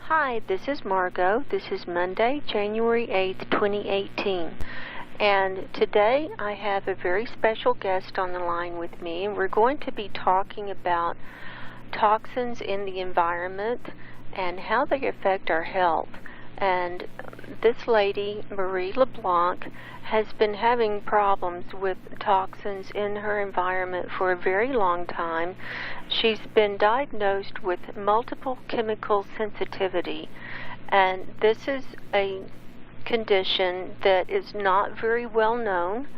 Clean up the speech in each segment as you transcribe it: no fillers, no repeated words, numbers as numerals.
Hi, this is Margo. This is Monday, January 8th, 2018. And today I have a very special guest on the line with me, and we're going to be talking about toxins in the environment and how they affect our health. And this lady, Marie LeBlanc, has been having problems with toxins in her environment for a very long time. She's been diagnosed with multiple chemical sensitivity, and this is a condition that is not very well known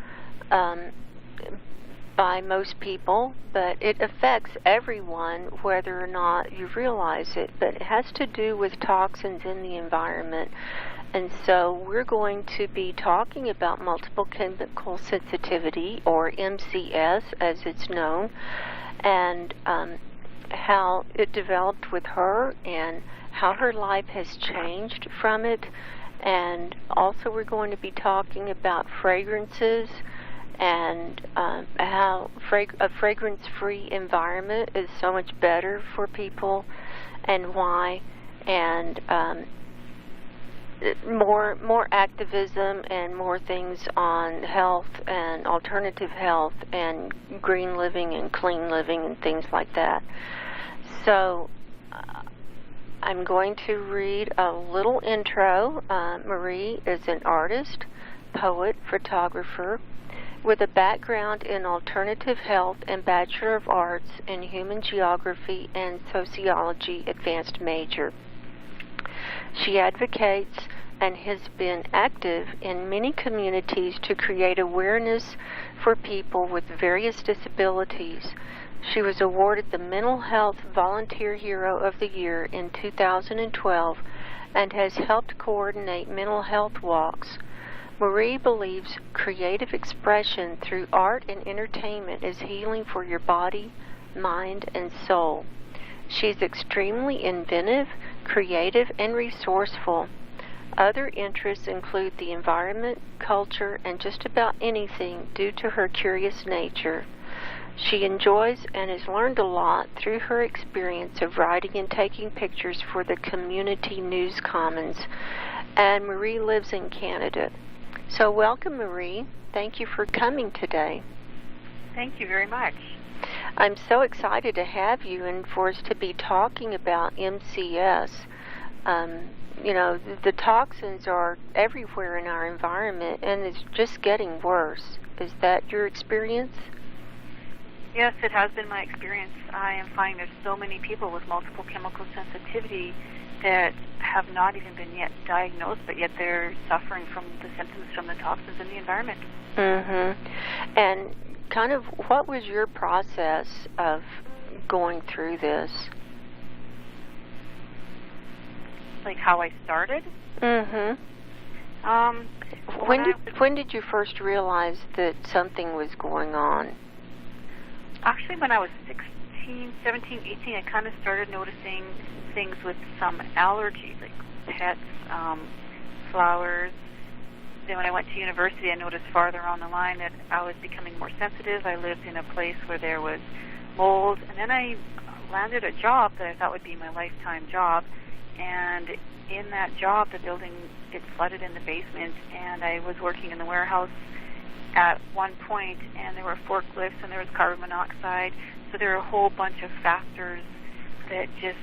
by most people, but it affects everyone whether or not you realize it. But it has to do with toxins in the environment. And so we're going to be talking about multiple chemical sensitivity, or MCS as it's known, and how it developed with her and how her life has changed from it. And also we're going to be talking about fragrances and how a fragrance-free environment is so much better for people and why, and more activism and more things on health and alternative health and green living and clean living and things like that. So I'm going to read a little intro. Marie is an artist, poet, photographer with a background in alternative health and Bachelor of Arts in Human Geography and Sociology advanced major. She advocates and has been active in many communities to create awareness for people with various disabilities. She was awarded the Mental Health Volunteer Hero of the Year in 2012 and has helped coordinate mental health walks. Marie believes creative expression through art and entertainment is healing for your body, mind, and soul. She's extremely inventive, creative, and resourceful. Other interests include the environment, culture, and just about anything due to her curious nature. She enjoys and has learned a lot through her experience of writing and taking pictures for the Community News Commons. And Marie lives in Canada. So welcome, Marie. Thank you for coming today. Thank you very much. I'm so excited to have you and for us to be talking about MCS. The toxins are everywhere in our environment, and it's just getting worse. Is that your experience? Yes, it has been my experience. I am finding there's so many people with multiple chemical sensitivity that have not even been yet diagnosed, but yet they're suffering from the symptoms from the toxins in the environment. Mm-hmm. And kind of what was your process of going through this? Like how I started? Mm-hmm. When did you first realize that something was going on? Actually, when I was 16, 17, 18, I kind of started noticing things with some allergies, like pets, flowers. Then when I went to university, I noticed farther on the line that I was becoming more sensitive. I lived in a place where there was mold, and then I landed a job that I thought would be my lifetime job. And in that job, the building, it flooded in the basement, and I was working in the warehouse at one point, and there were forklifts, and there was carbon monoxide. So there were a whole bunch of factors that just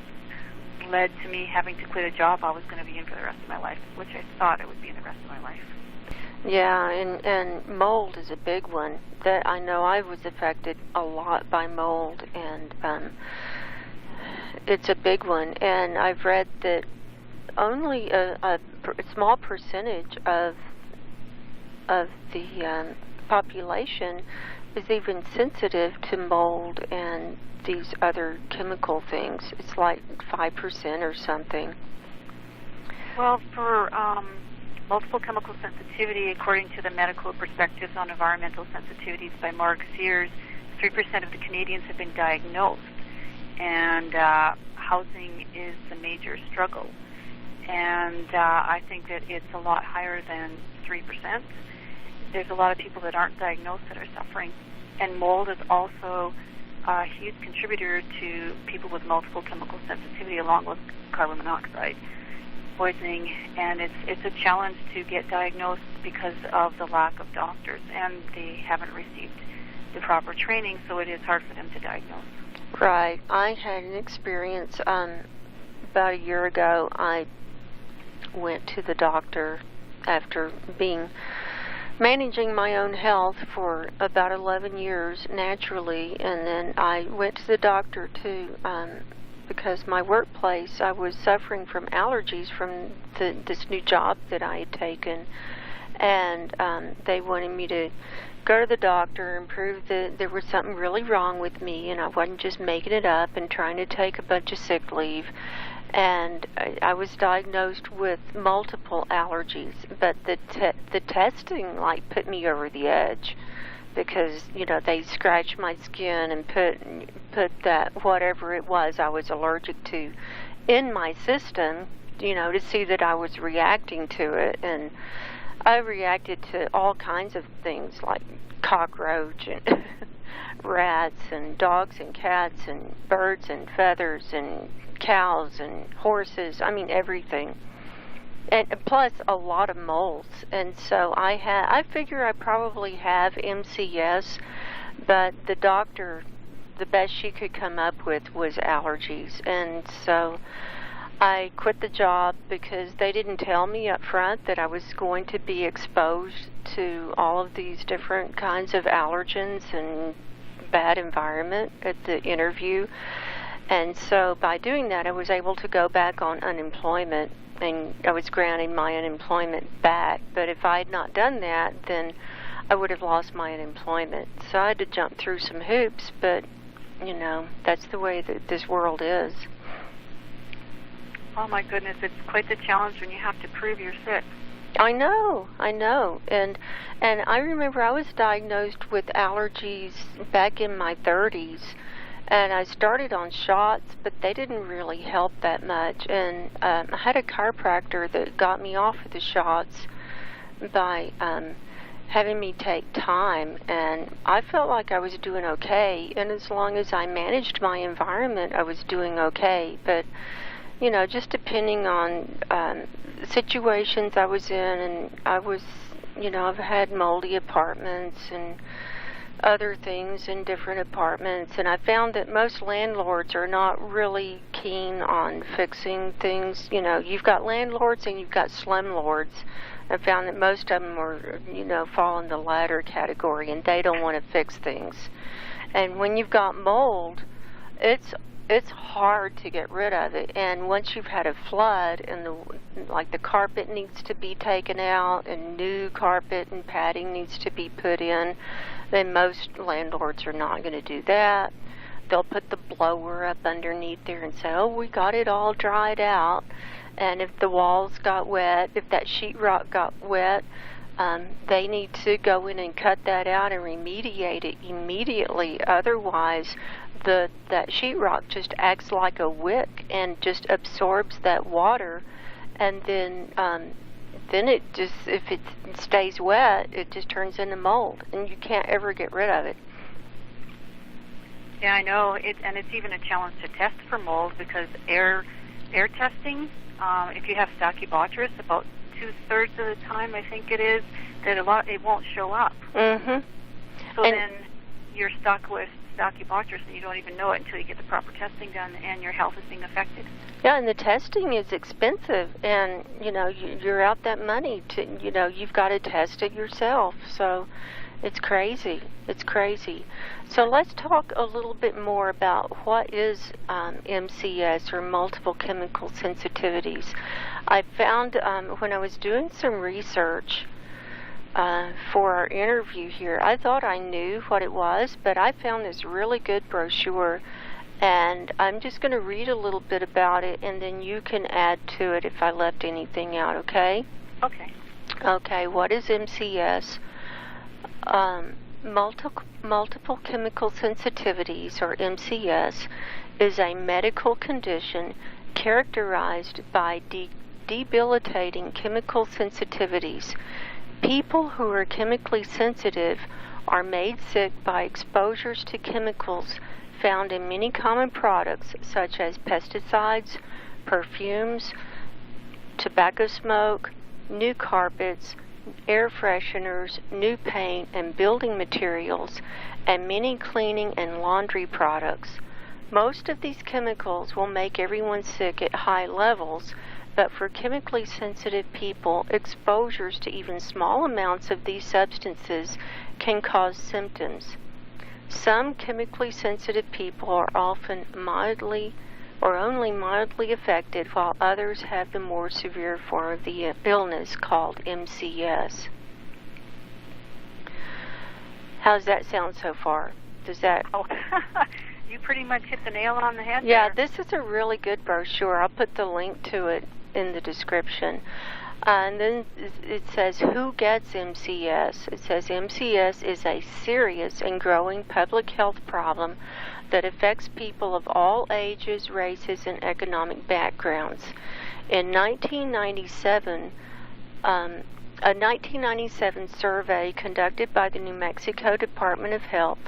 led to me having to quit a job I was going to be in for the rest of my life, which I thought I would be in the rest of my life. Yeah, and mold is a big one. That I know I was affected a lot by mold, and it's a big one. And I've read that only a small percentage of the population is even sensitive to mold and these other chemical things. It's like 5% or something. Well, for multiple chemical sensitivity, according to the Medical Perspectives on Environmental Sensitivities by Margo, 3% of the Canadians have been diagnosed, and housing is the major struggle. And I think that it's a lot higher than 3%. There's a lot of people that aren't diagnosed that are suffering. And mold is also a huge contributor to people with multiple chemical sensitivity, along with carbon monoxide poisoning, and it's a challenge to get diagnosed because of the lack of doctors, and they haven't received the proper training, so it is hard for them to diagnose. Right. I had an experience about a year ago. I went to the doctor after managing my own health for about 11 years naturally, and then I went to the doctor too because my workplace, I was suffering from allergies from this new job that I had taken, and they wanted me to go to the doctor and prove that there was something really wrong with me and I wasn't just making it up and trying to take a bunch of sick leave. And I was diagnosed with multiple allergies, but the testing like put me over the edge because, you know, they scratched my skin and put that whatever it was I was allergic to in my system, you know, to see that I was reacting to it. And I reacted to all kinds of things like cockroach and rats and dogs and cats and birds and feathers and cows and horses. I mean, everything. And plus a lot of moles. And so I figure I probably have MCS, but the doctor, the best she could come up with was allergies. And so I quit the job because they didn't tell me up front that I was going to be exposed to all of these different kinds of allergens and bad environment at the interview. And so by doing that, I was able to go back on unemployment, and I was granted my unemployment back. But if I had not done that, then I would have lost my unemployment. So I had to jump through some hoops, but, you know, that's the way that this world is. Oh my goodness, it's quite the challenge when you have to prove you're sick. I know. And I remember I was diagnosed with allergies back in my 30s, and I started on shots, but they didn't really help that much. And I had a chiropractor that got me off of the shots by having me take time, and I felt like I was doing okay, and as long as I managed my environment, I was doing okay. But you know, just depending on situations I was in, and I was, you know, I've had moldy apartments and other things in different apartments, and I found that most landlords are not really keen on fixing things. You know, you've got landlords and you've got slumlords. I found that most of them are, you know, fall in the latter category, and they don't want to fix things. And when you've got mold, it's hard to get rid of it. And once you've had a flood and the carpet needs to be taken out and new carpet and padding needs to be put in, then most landlords are not going to do that. They'll put the blower up underneath there and say, oh, we got it all dried out. And if the walls got wet, if that sheetrock got wet, they need to go in and cut that out and remediate it immediately. Otherwise, that sheetrock just acts like a wick and just absorbs that water, and then it just, if it stays wet, it just turns into mold, and you can't ever get rid of it. Yeah, I know. And it's even a challenge to test for mold because air testing, if you have Stachybotrys, about 2/3 of the time, I think it is, that it won't show up. Mm-hmm. So then you're stuck with Stachybotrys, and you don't even know it until you get the proper testing done, and your health is being affected. Yeah, and the testing is expensive, and you know you're out that money to, you know, you've got to test it yourself. So it's crazy. It's crazy. So let's talk a little bit more about what is MCS, or multiple chemical sensitivities. I found when I was doing some research for our interview here, I thought I knew what it was, but I found this really good brochure, and I'm just going to read a little bit about it, and then you can add to it if I left anything out, okay? Okay. Okay, what is MCS? Multiple chemical sensitivities, or MCS, is a medical condition characterized by debilitating chemical sensitivities. People who are chemically sensitive are made sick by exposures to chemicals found in many common products such as pesticides, perfumes, tobacco smoke, new carpets, air fresheners, new paint and building materials, and many cleaning and laundry products. Most of these chemicals will make everyone sick at high levels, but for chemically sensitive people, exposures to even small amounts of these substances can cause symptoms. Some chemically sensitive people are often mildly or only mildly affected, while others have the more severe form of the illness called MCS. How does that sound so far? Does that... Oh, you pretty much hit the nail on the head Yeah, there. this is a really good brochure. I'll put the link to it in the description. And then it says, who gets MCS? It says MCS is a serious and growing public health problem that affects people of all ages, races, and economic backgrounds. In 1997, a 1997 survey conducted by the New Mexico Department of Health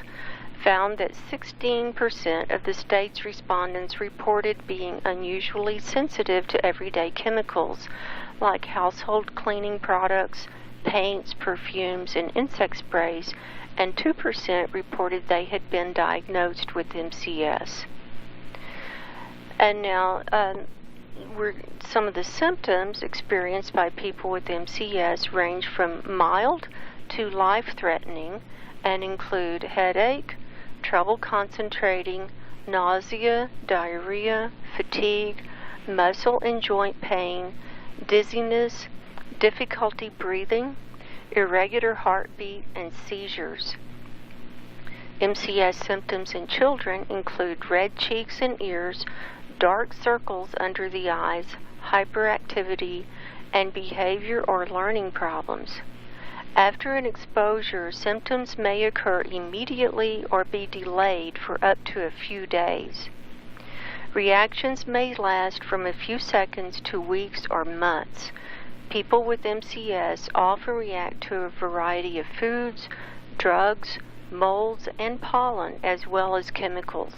found that 16% of the state's respondents reported being unusually sensitive to everyday chemicals like household cleaning products, paints, perfumes, and insect sprays, and 2% reported they had been diagnosed with MCS. And now, some of the symptoms experienced by people with MCS range from mild to life-threatening and include headache, trouble concentrating, nausea, diarrhea, fatigue, muscle and joint pain, dizziness, difficulty breathing, irregular heartbeat, and seizures. MCS symptoms in children include red cheeks and ears, dark circles under the eyes, hyperactivity, and behavior or learning problems. After an exposure, symptoms may occur immediately or be delayed for up to a few days. Reactions may last from a few seconds to weeks or months. People with MCS often react to a variety of foods, drugs, molds, and pollen, as well as chemicals.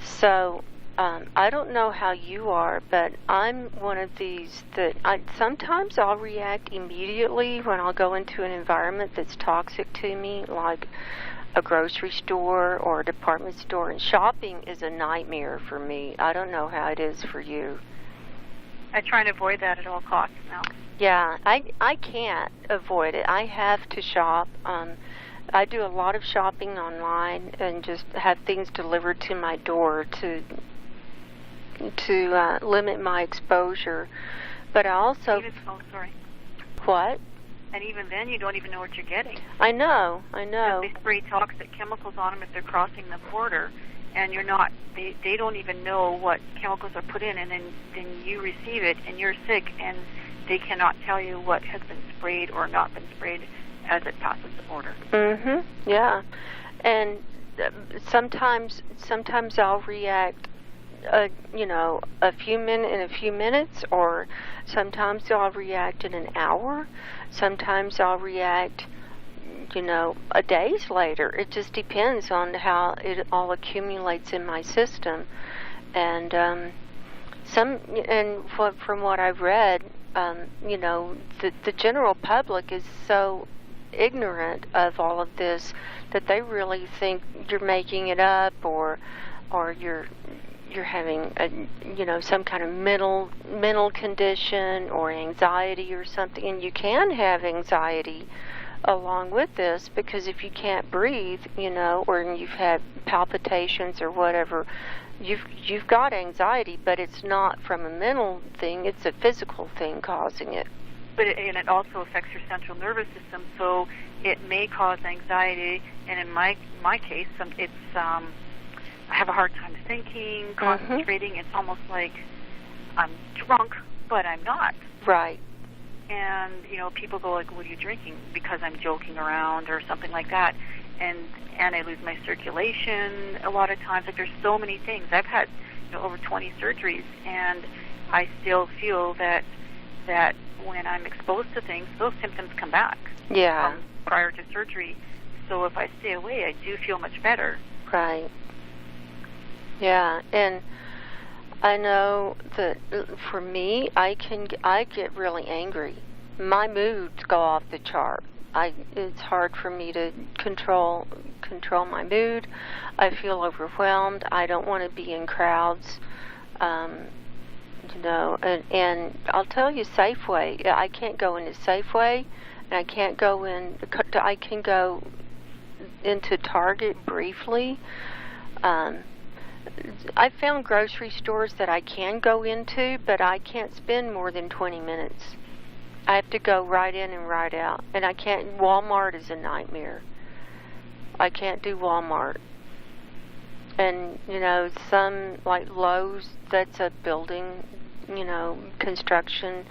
So, I don't know how you are, but I'm one of these that sometimes I'll react immediately when I'll go into an environment that's toxic to me, like a grocery store or a department store, and shopping is a nightmare for me. I don't know how it is for you. I try to avoid that at all costs now. Yeah, I can't avoid it. I have to shop. I do a lot of shopping online and just have things delivered to my door to limit my exposure. But I also... What? And even then, you don't even know what you're getting. I know. They spray toxic chemicals on them if they're crossing the border, and you're not. They don't even know what chemicals are put in, and then you receive it, and you're sick, and they cannot tell you what has been sprayed or not been sprayed as it passes the border. Yeah, and sometimes I'll react. In a few minutes, or sometimes I'll react in an hour. Sometimes I'll react, a days later. It just depends on how it all accumulates in my system. And from what I've read, the general public is so ignorant of all of this that they really think you're making it up, or you're having some kind of mental condition or anxiety or something. And you can have anxiety along with this, because if you can't breathe, or you've had palpitations or whatever, you've got anxiety, but it's not from a mental thing, it's a physical thing causing it. But it also affects your central nervous system, so it may cause anxiety, and in my case, it's I have a hard time thinking, concentrating. It's almost like I'm drunk, but I'm not. Right. And, people go like, what are you drinking? Because I'm joking around or something like that. And I lose my circulation a lot of times. Like, there's so many things. I've had, over 20 surgeries, and I still feel that when I'm exposed to things, those symptoms come back. Yeah. Prior to surgery. So if I stay away, I do feel much better. Right. Yeah, and I know that for me, I get really angry. My moods go off the chart. It's hard for me to control my mood. I feel overwhelmed. I don't want to be in crowds. And I'll tell you, Safeway. I can't go into Safeway, and I can go into Target briefly. I found grocery stores that I can go into, but I can't spend more than 20 minutes. I have to go right in and right out. And I can't, Walmart is a nightmare. I can't do Walmart. And, some, like Lowe's, that's a building, construction,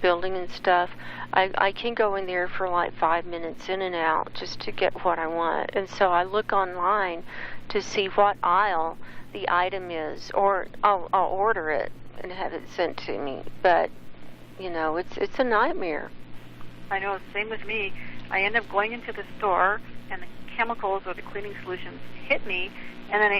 building and stuff. I can go in there for like 5 minutes in and out just to get what I want. And so I look online to see what aisle the item is, or I'll order it and have it sent to me. But, it's a nightmare. I know, same with me. I end up going into the store, and the chemicals or the cleaning solutions hit me, and then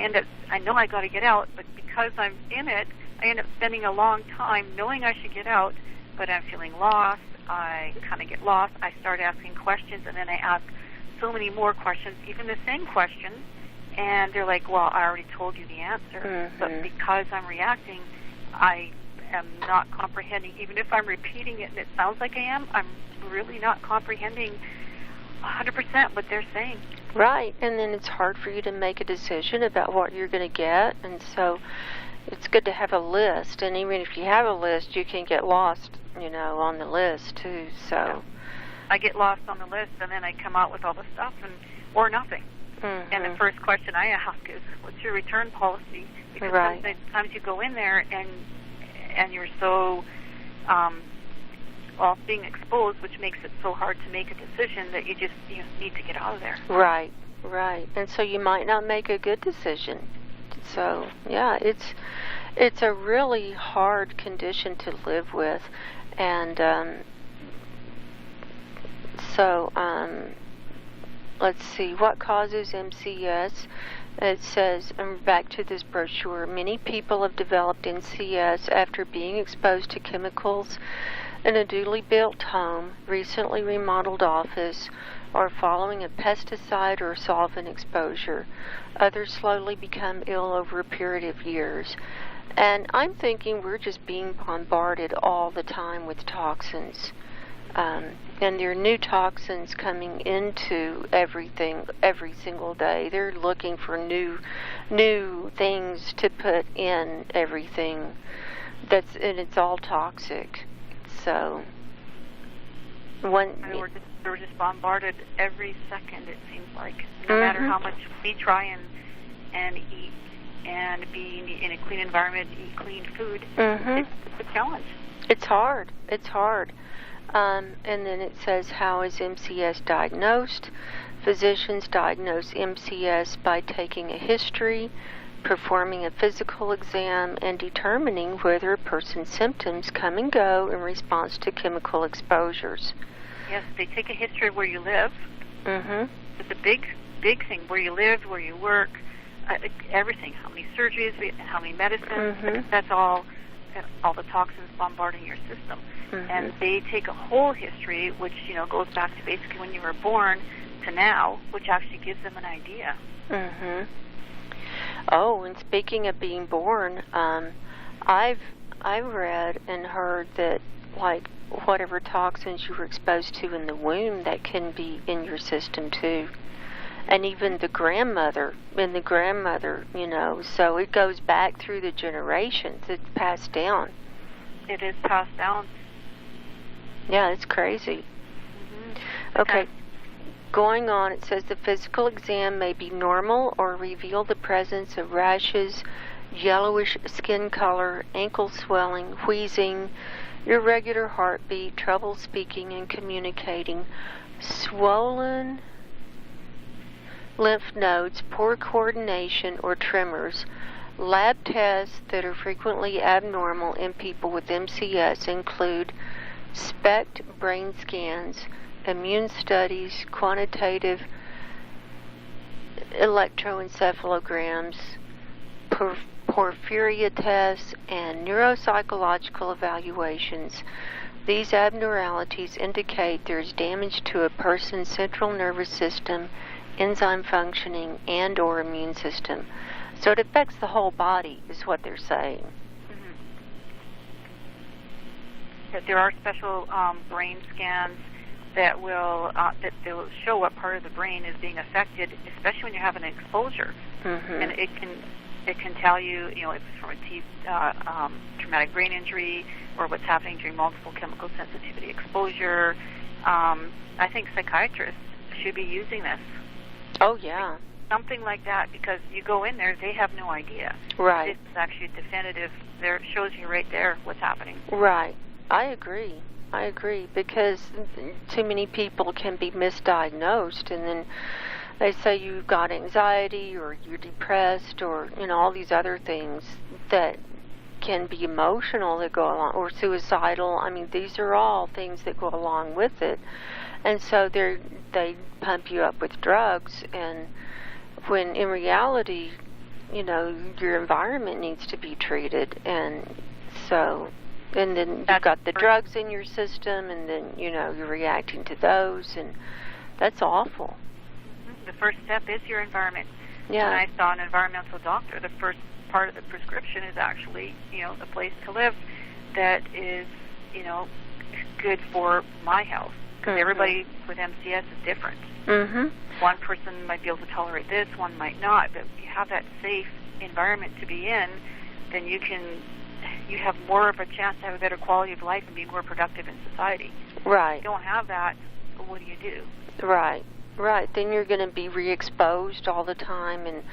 I know I got to get out, but because I'm in it, I end up spending a long time knowing I should get out, but I'm feeling lost. I kind of get lost. I start asking questions, and then I ask so many more questions, even the same questions, and they're like, well, I already told you the answer. Mm-hmm. But because I'm reacting, I am not comprehending. Even if I'm repeating it and it sounds like I am, I'm really not comprehending 100% what they're saying. Right, and then it's hard for you to make a decision about what you're going to get, and so it's good to have a list. And even if you have a list, you can get lost, on the list too. So I get lost on the list, and then I come out with all the stuff or nothing. Mm-hmm. And the first question I ask is, what's your return policy? Because right. sometimes you go in there and you're so being exposed, which makes it so hard to make a decision that you need to get out of there. Right. And so you might not make a good decision. So, yeah, it's a really hard condition to live with. And let's see, what causes MCS? It says, back to this brochure, many people have developed MCS after being exposed to chemicals in a newly built home, recently remodeled office, or following a pesticide or solvent exposure. Others slowly become ill over a period of years. And I'm thinking we're just being bombarded all the time with toxins. And there are new toxins coming into everything every single day. They're looking for new things to put in everything. And it's all toxic. So we're just bombarded every second, it seems like. No matter how much we try and eat and be in a clean environment, eat clean food, it's a challenge. It's hard. And then it says, how is MCS diagnosed? Physicians diagnose MCS by taking a history, performing a physical exam, and determining whether a person's symptoms come and go in response to chemical exposures. Yes, they take a history of where you live. It's a big thing, where you live, where you work, everything. How many surgeries, how many medicines, that's all the toxins bombarding your system. And they take a whole history, which, goes back to basically when you were born to now, which actually gives them an idea. Oh, and speaking of being born, I've read and heard that, like, whatever toxins you were exposed to in the womb, that can be in your system too. And even the grandmother, so it goes back through the generations. It's passed down. It is passed down. Yeah, it's crazy. Okay. Going on, it says the physical exam may be normal or reveal the presence of rashes, yellowish skin color, ankle swelling, wheezing, irregular heartbeat, trouble speaking and communicating, swollen lymph nodes, poor coordination, or tremors. Lab tests that are frequently abnormal in people with MCS include SPECT brain scans, immune studies, quantitative electroencephalograms, porphyria tests, and neuropsychological evaluations. These abnormalities indicate there is damage to a person's central nervous system, enzyme functioning, and or immune system. So it affects the whole body, is what they're saying. Mm-hmm. That there are special brain scans that will show what part of the brain is being affected, especially when you have an exposure. Mm-hmm. And it can tell you, if it's from a traumatic brain injury or what's happening during multiple chemical sensitivity exposure. I think psychiatrists should be using this. Oh, yeah. Something like that, because you go in there, they have no idea. Right. This is actually definitive. There, it shows you right there what's happening. Right. I agree, because too many people can be misdiagnosed, and then they say you've got anxiety or you're depressed or, all these other things that can be emotional that go along, or suicidal. I mean, these are all things that go along with it. And so they pump you up with drugs, and when in reality, your environment needs to be treated. And so, and then you've got the drugs in your system, and then, you're reacting to those, and that's awful. The first step is your environment. Yeah. When I saw an environmental doctor, the first part of the prescription is actually, a place to live that is, good for my health. Because Mm-hmm. everybody with MCS is different. Mm-hmm. One person might be able to tolerate this, one might not. But if you have that safe environment to be in, then you have more of a chance to have a better quality of life and be more productive in society. Right. If you don't have that, what do you do? Right. Then you're going to be re-exposed all the time, and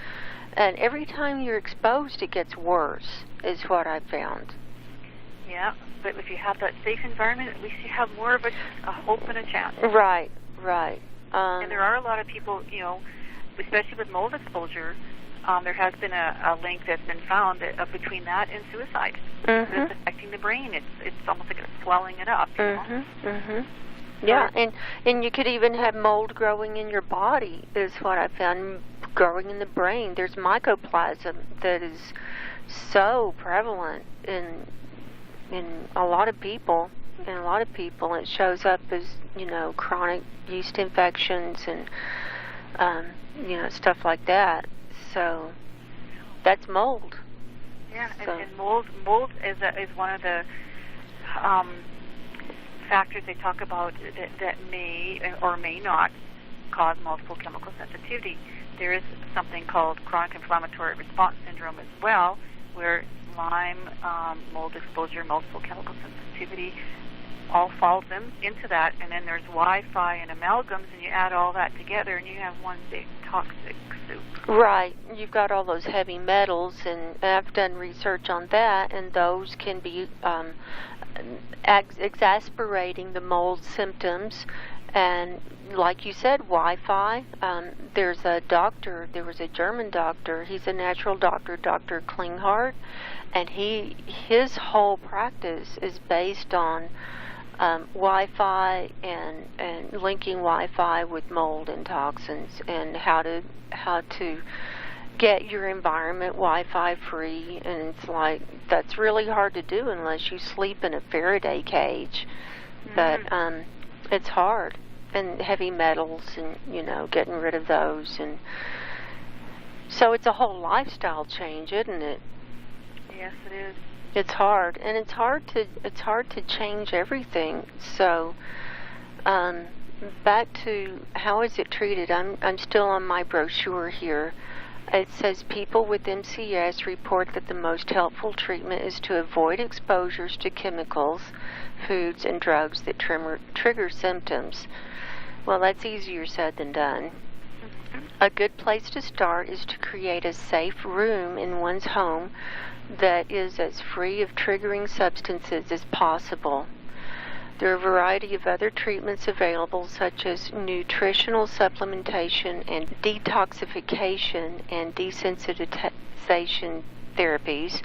every time you're exposed, it gets worse, is what I found. Yeah, but if you have that safe environment, at least you have more of a hope and a chance. Right. And there are a lot of people, especially with mold exposure, there has been a link that's been found between that and suicide. Mm-hmm. It's affecting the brain. It's almost like it's swelling it up. Mm-hmm. Yeah, and you could even have mold growing in your body, is what I found, growing in the brain. There's mycoplasma that is so prevalent in a lot of people. It shows up as, chronic yeast infections and, stuff like that. So that's mold. Yeah, so. and mold is one of the factors they talk about that may or may not cause multiple chemical sensitivity. There is something called chronic inflammatory response syndrome as well, where Lyme, mold exposure, multiple chemical sensitivity all falls into that. And then there's Wi-Fi and amalgams, and you add all that together, and you have one big toxic soup. Right. You've got all those heavy metals, and I've done research on that, and those can be exasperating the mold symptoms. And like you said, Wi-Fi, there was a German doctor, he's a natural doctor, Dr. Klinghardt, and his whole practice is based on Wi-Fi and linking Wi-Fi with mold and toxins, and how to get your environment Wi-Fi free. And it's like, that's really hard to do unless you sleep in a Faraday cage. Mm-hmm. But it's hard. And heavy metals, and getting rid of those, and so it's a whole lifestyle change, isn't it? Yes, it is. It's hard, and it's hard to change everything. So back to how is it treated? I'm still on my brochure here. It says people with MCS report that the most helpful treatment is to avoid exposures to chemicals, foods, and drugs that trigger symptoms. Well, that's easier said than done. A good place to start is to create a safe room in one's home that is as free of triggering substances as possible. There are a variety of other treatments available, such as nutritional supplementation and detoxification and desensitization therapies.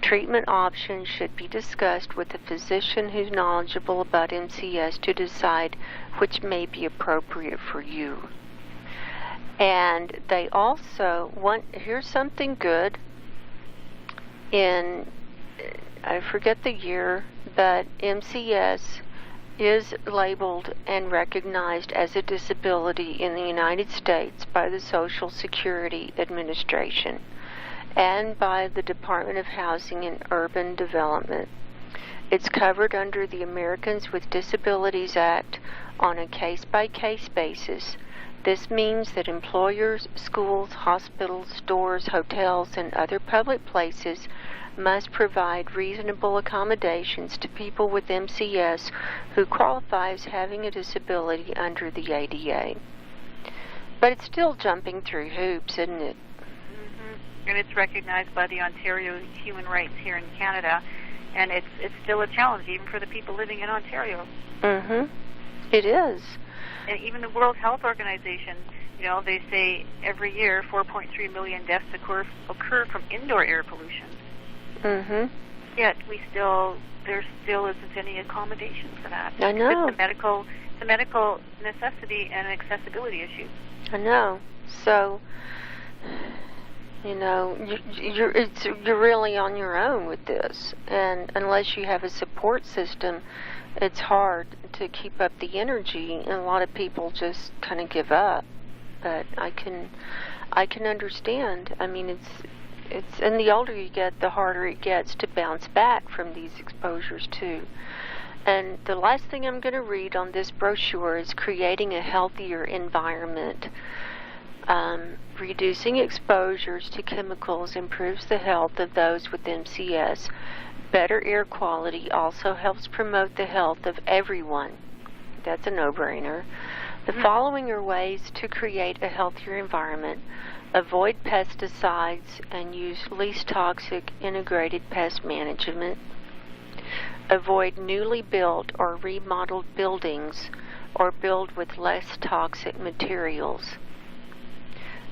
Treatment options should be discussed with a physician who's knowledgeable about MCS to decide which may be appropriate for you. And they also want, here's something good, in, I forget the year, but MCS is labeled and recognized as a disability in the United States by the Social Security Administration and by the Department of Housing and Urban Development. It's covered under the Americans with Disabilities Act on a case-by-case basis. This means that employers, schools, hospitals, stores, hotels, and other public places must provide reasonable accommodations to people with MCS who qualify as having a disability under the ADA. But it's still jumping through hoops, isn't it? Mm-hmm. And it's recognized by the Ontario Human Rights here in Canada, and it's still a challenge even for the people living in Ontario. Mm-hmm. It is. And even the World Health Organization, they say every year 4.3 million deaths occur from indoor air pollution. Mm-hmm. Yet there still isn't any accommodation for that. I know. It's a medical necessity and an accessibility issue. I know. So, you're really on your own with this, and unless you have a support system, it's hard to keep up the energy, and a lot of people just kind of give up. But I can understand. I mean, and the older you get, the harder it gets to bounce back from these exposures too. And the last thing I'm going to read on this brochure is Creating a Healthier Environment. Reducing exposures to chemicals improves the health of those with MCS. Better air quality also helps promote the health of everyone. That's a no-brainer. The following are ways to create a healthier environment. Avoid pesticides and use least toxic integrated pest management. Avoid newly built or remodeled buildings or build with less toxic materials.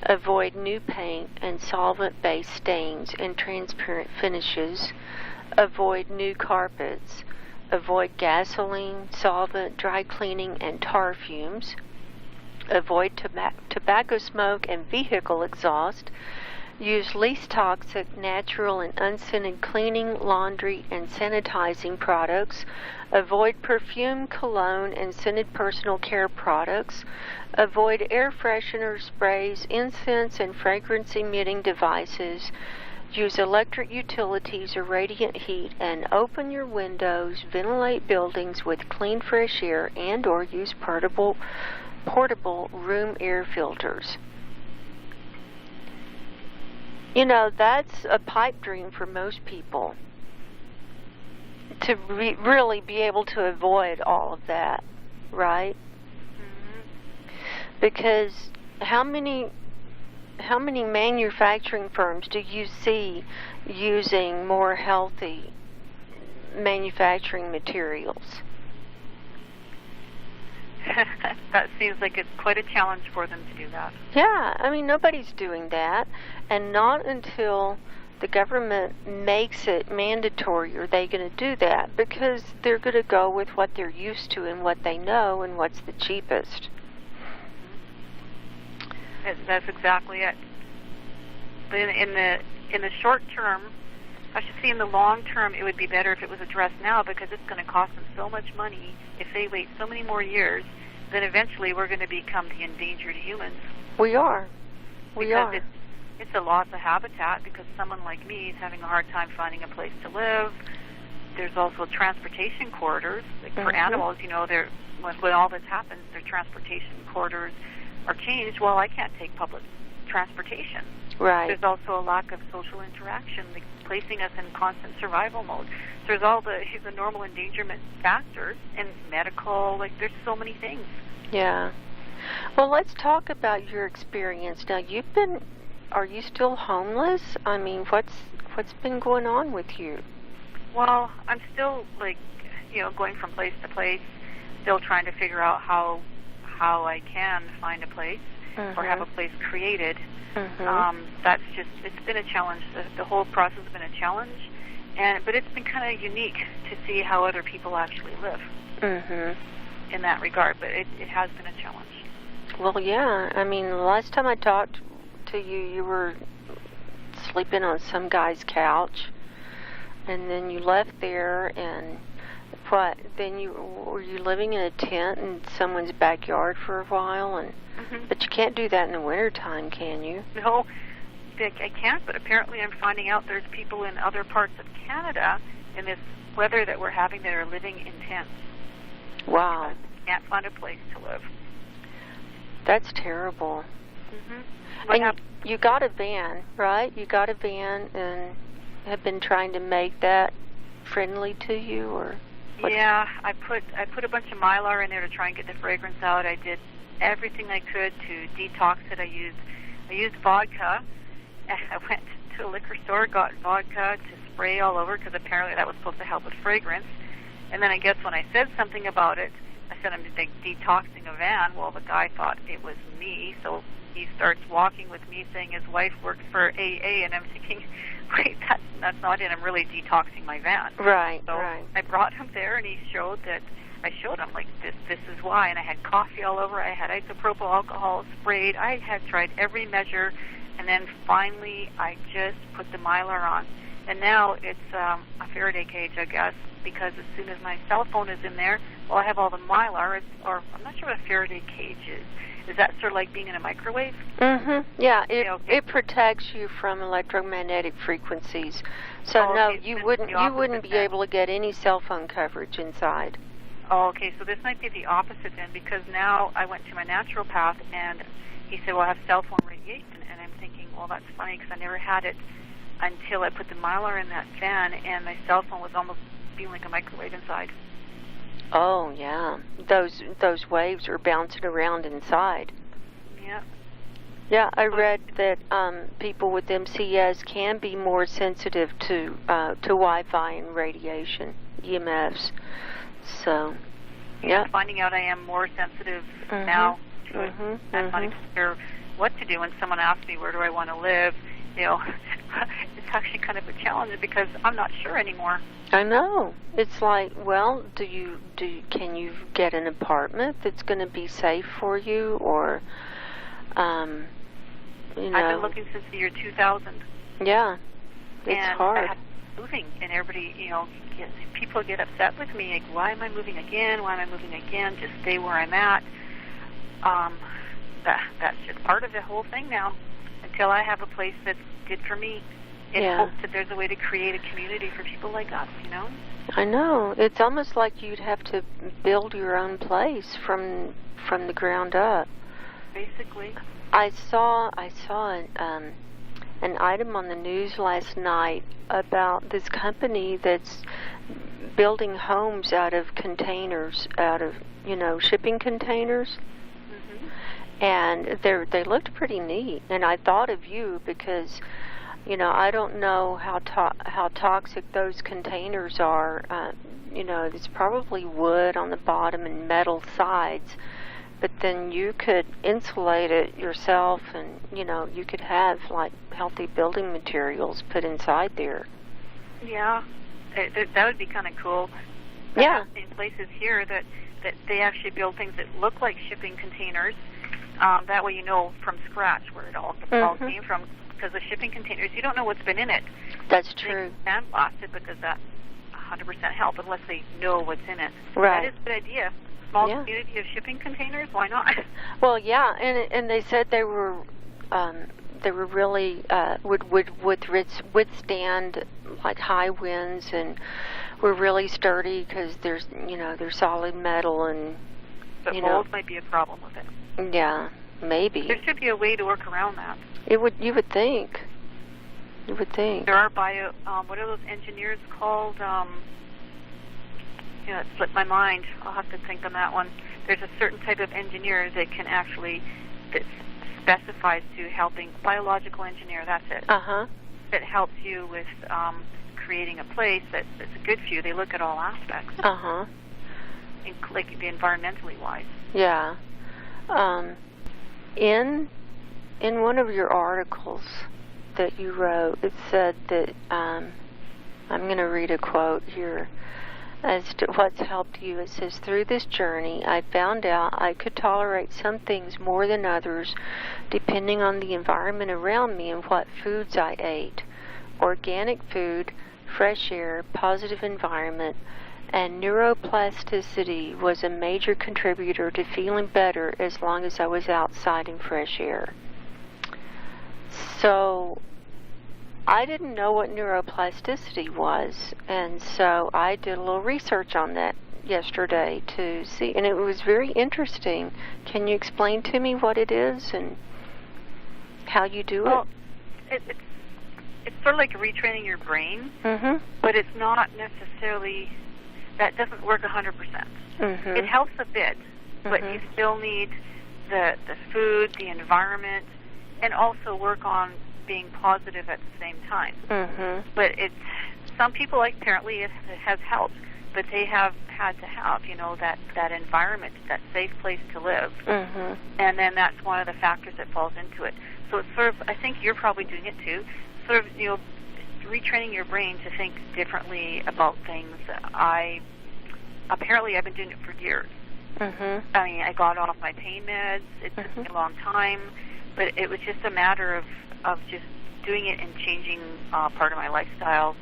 Avoid new paint and solvent-based stains and transparent finishes. Avoid new carpets. Avoid gasoline, solvent, dry cleaning, and tar fumes. Avoid tobacco smoke and vehicle exhaust. Use least toxic, natural, and unscented cleaning, laundry, and sanitizing products. Avoid perfume, cologne, and scented personal care products. Avoid air fresheners, sprays, incense, and fragrance-emitting devices. Use electric utilities or radiant heat, and open your windows. Ventilate buildings with clean, fresh air, and or use portable room air filters. That's a pipe dream for most people, to really be able to avoid all of that, right? Mm-hmm. Because how many manufacturing firms do you see using more healthy manufacturing materials? That seems like it's quite a challenge for them to do that. Yeah, I mean, nobody's doing that, and not until the government makes it mandatory are they going to do that, because they're going to go with what they're used to and what they know and what's the cheapest. That's exactly it. But in the short term, I should say in the long term, it would be better if it was addressed now, because it's going to cost them so much money if they wait so many more years. Then eventually we're going to become the endangered humans. We are. Because it's a loss of habitat, because someone like me is having a hard time finding a place to live. There's also transportation corridors. Like for animals, when all this happens, their transportation corridors are changed. Well, I can't take public transportation. Right. There's also a lack of social interaction, like placing us in constant survival mode. There's all the normal endangerment factors, and medical, there's so many things. Yeah. Well, let's talk about your experience. Now, are you still homeless? I mean, what's been going on with you? Well, I'm still, going from place to place, still trying to figure out how I can find a place or have a place created. That's it's been a challenge. The whole process has been a challenge, but it's been kind of unique to see how other people actually live in that regard. But it has been a challenge. Well, yeah. I mean, the last time I talked to you, you were sleeping on some guy's couch, and then you left there, and what? Then were you living in a tent in someone's backyard for a while, and but you can't do that in the wintertime, can you? No, I can't. But apparently, I'm finding out there's people in other parts of Canada in this weather that we're having that are living in tents. Wow. Can't find a place to live. That's terrible. And you got a van, right? You got a van and have been trying to make that friendly to you, or? Yeah, I put a bunch of Mylar in there to try and get the fragrance out. I did everything I could to detox it. I used vodka. I went to a liquor store, got vodka to spray all over because apparently that was supposed to help with fragrance. And then I guess when I said something about it, I said I'm detoxing a van. Well, the guy thought it was me, so he starts walking with me saying his wife works for AA, and I'm thinking, wait, that's not it. I'm really detoxing my van. Right, so right. I brought him there, and he showed that. I showed him, like, this is why, and I had coffee all over. I had isopropyl alcohol sprayed. I had tried every measure, and then finally I just put the Mylar on. And now it's a Faraday cage, I guess, because as soon as my cell phone is in there, well, I have all the Mylar, or I'm not sure what a Faraday cage is. Is that sort of like being in a microwave? Yeah, it protects you from electromagnetic frequencies. So no, you wouldn't be able to get any cell phone coverage inside. Oh, okay. So this might be the opposite then, because now I went to my naturopath and he said, "Well, I have cell phone radiation," and I'm thinking, well, that's funny because I never had it until I put the Mylar in that fan, and my cell phone was almost being like a microwave inside. Oh, yeah. Those waves are bouncing around inside. Yeah. Yeah, I read that people with MCS can be more sensitive to Wi-Fi and radiation, EMFs. So, yeah. I'm finding out I am more sensitive now to it. I'm not even sure what to do when someone asks me where do I want to live. You know, it's actually kind of a challenge because I'm not sure anymore. I know. It's like, well, can you get an apartment that's going to be safe for you, or, you know? I've been looking since the year 2000. Yeah, it's hard. Moving, and everybody, you know, people get upset with me, like, why am I moving again? Why am I moving again? Just stay where I'm at. That's just part of the whole thing now. Until I have a place that's good for me, in hopes that there's a way to create a community for people like us, you know? I know. It's almost like you'd have to build your own place from the ground up. Basically. I saw an item on the news last night about this company that's building homes out of containers, out of, you know, shipping containers. And they looked pretty neat. And I thought of you because, you know, I don't know how toxic those containers are. You know, there's probably wood on the bottom and metal sides. But then you could insulate it yourself, and, you know, you could have, like, healthy building materials put inside there. Yeah, that would be kind of cool. Yeah. In places here that they actually build things that look like shipping containers. That way you know from scratch where it all came from. Because the shipping containers, you don't know what's been in it. That's true. They sandblasted because that 100% help unless they know what's in it. Right. That is a good idea. Small community of shipping containers, why not? Well, yeah, and they said they were really would withstand like high winds, and were really sturdy because they're solid metal, and but mold might be a problem with it. Yeah, maybe. There should be a way to work around that. You would think. You would think. There are what are those engineers called? It slipped my mind. I'll have to think on that one. There's a certain type of engineer that can actually, that specifies to helping, biological engineer, that's it. That helps you with creating a place that's good for you. They look at all aspects. Like the environmentally wise. Yeah. In one of your articles that you wrote, it said that, I'm going to read a quote here. as to what's helped you. It says, through this journey, I found out I could tolerate some things more than others, depending on the environment around me and what foods I ate. Organic food, fresh air, positive environment, and neuroplasticity was a major contributor to feeling better as long as I was outside in fresh air. So I didn't know what neuroplasticity was, and so I did a little research on that yesterday to see, and it was very interesting. Can you explain to me what it is and how you do it? It's sort of like retraining your brain, but it's not necessarily, that doesn't work 100%. It helps a bit, but you still need the food, the environment, and also work on being positive at the same time. But some people, apparently it has helped, but they have had to have, that environment, that safe place to live. And then that's one of the factors that falls into it. So it's sort of, I think you're probably doing it too, sort of, retraining your brain to think differently about things. Apparently I've been doing it for years. I mean, I got off my pain meds. It took me a long time, but it was just a matter of just doing it and changing part of my lifestyle.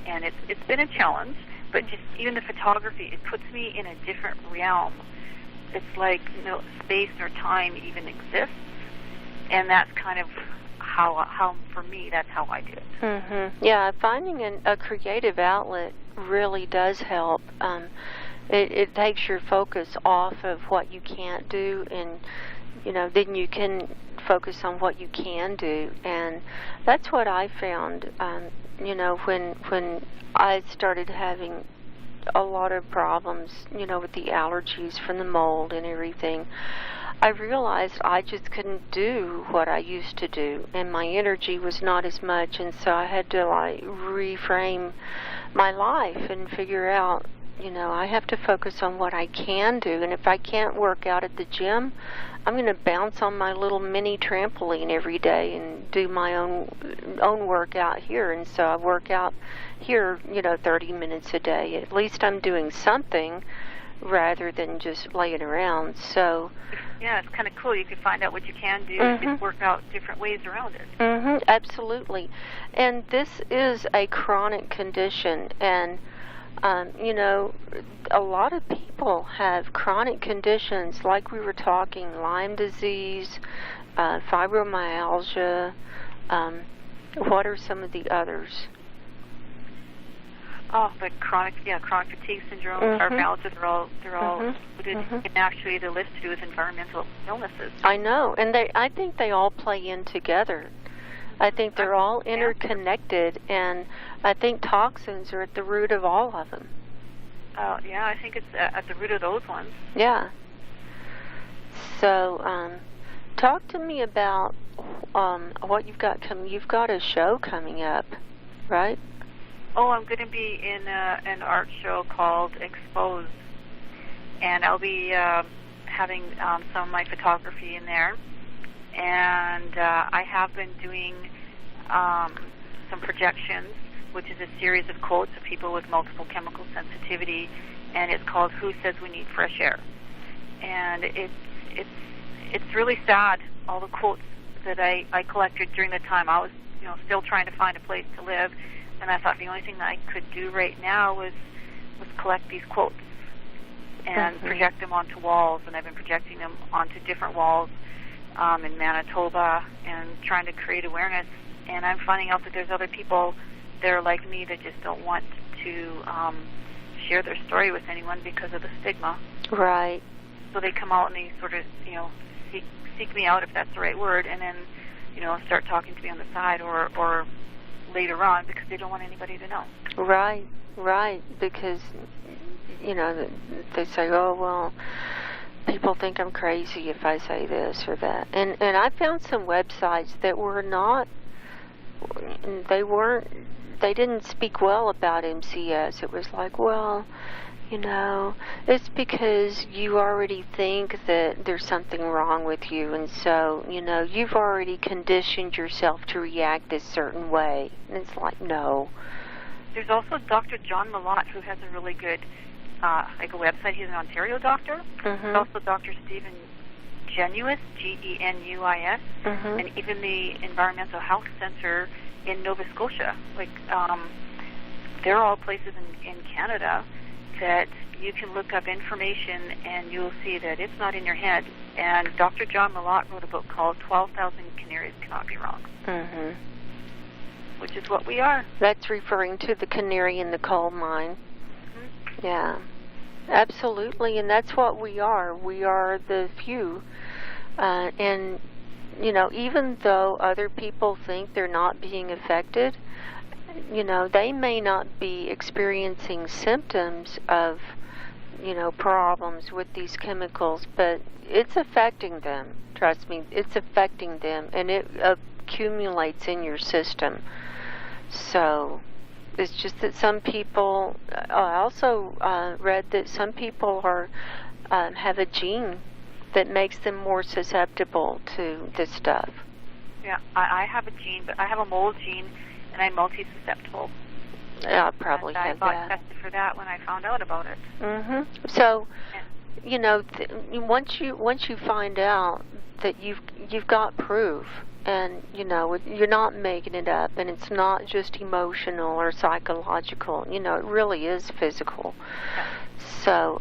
And it's been a challenge, but just even the photography, it puts me in a different realm. It's like space or time even exists, and that's kind of how for me, that's how I do it. Yeah, finding a creative outlet really does help. It takes your focus off of what you can't do, and then you can focus on what you can do. And that's what I found. When I started having a lot of problems, with the allergies from the mold and everything, I realized I just couldn't do what I used to do, and my energy was not as much, and so I had to reframe my life and figure out, I have to focus on what I can do, and if I can't work out at the gym, I'm going to bounce on my little mini trampoline every day and do my own workout here. And so I work out here, 30 minutes a day. At least I'm doing something rather than just laying around. So yeah, it's kind of cool. You can find out what you can do and work out different ways around it. Absolutely. And this is a chronic condition, and a lot of people have chronic conditions, like we were talking, Lyme disease, fibromyalgia. What are some of the others? Oh, but chronic fatigue syndrome, fibromyalgia, they're all included. And actually the list to do with environmental illnesses. I know, and I think they all play in together. I think they're all interconnected, and I think toxins are at the root of all of them. Oh, yeah, I think it's at the root of those ones. Yeah. So, talk to me about what you've got coming. You've got a show coming up, right? Oh, I'm going to be in an art show called Exposed, and I'll be having some of my photography in there. And I have been doing some projections, which is a series of quotes of people with multiple chemical sensitivity, and it's called "Who Says We Need Fresh Air?" And it's really sad, all the quotes that I collected during the time I was still trying to find a place to live, and I thought the only thing that I could do right now was collect these quotes and project them onto walls, and I've been projecting them onto different walls in Manitoba and trying to create awareness. And I'm finding out that there's other people that are like me that just don't want to share their story with anyone because of the stigma. Right. So they come out and they sort of, seek me out, if that's the right word, and then, start talking to me on the side or later on because they don't want anybody to know. Right, because, they say, oh, well, people think I'm crazy if I say this or that. And I found some websites that were not, they didn't speak well about MCS. It was like, well, it's because you already think that there's something wrong with you, and so, you've already conditioned yourself to react this certain way. And it's like, no, There's also Dr. John Malott, who has a really good like a website. He's an Ontario doctor. There's also Dr. Stephen Genuis, Genuis, and even the Environmental Health Center in Nova Scotia. Like, they're all places in Canada that you can look up information and you'll see that it's not in your head. And Dr. John Malott wrote a book called 12,000 Canaries Cannot Be Wrong, which is what we are. That's referring to the canary in the coal mine. Yeah, absolutely, and that's what we are. We are the few. And, you know, even though other people think they're not being affected, you know, they may not be experiencing symptoms of, you know, problems with these chemicals, but it's affecting them. Trust me, it's affecting them, and it accumulates in your system. So it's just that some people, I also read that some people are have a gene that makes them more susceptible to this stuff. Yeah, I have a gene, but I have a mold gene, and I'm multi-susceptible. Yeah, I probably and have I that. got tested for that when I found out about it. So, you know, once you find out that you've got proof, and you know you're not making it up, and it's not just emotional or psychological. You know, it really is physical. Yeah. So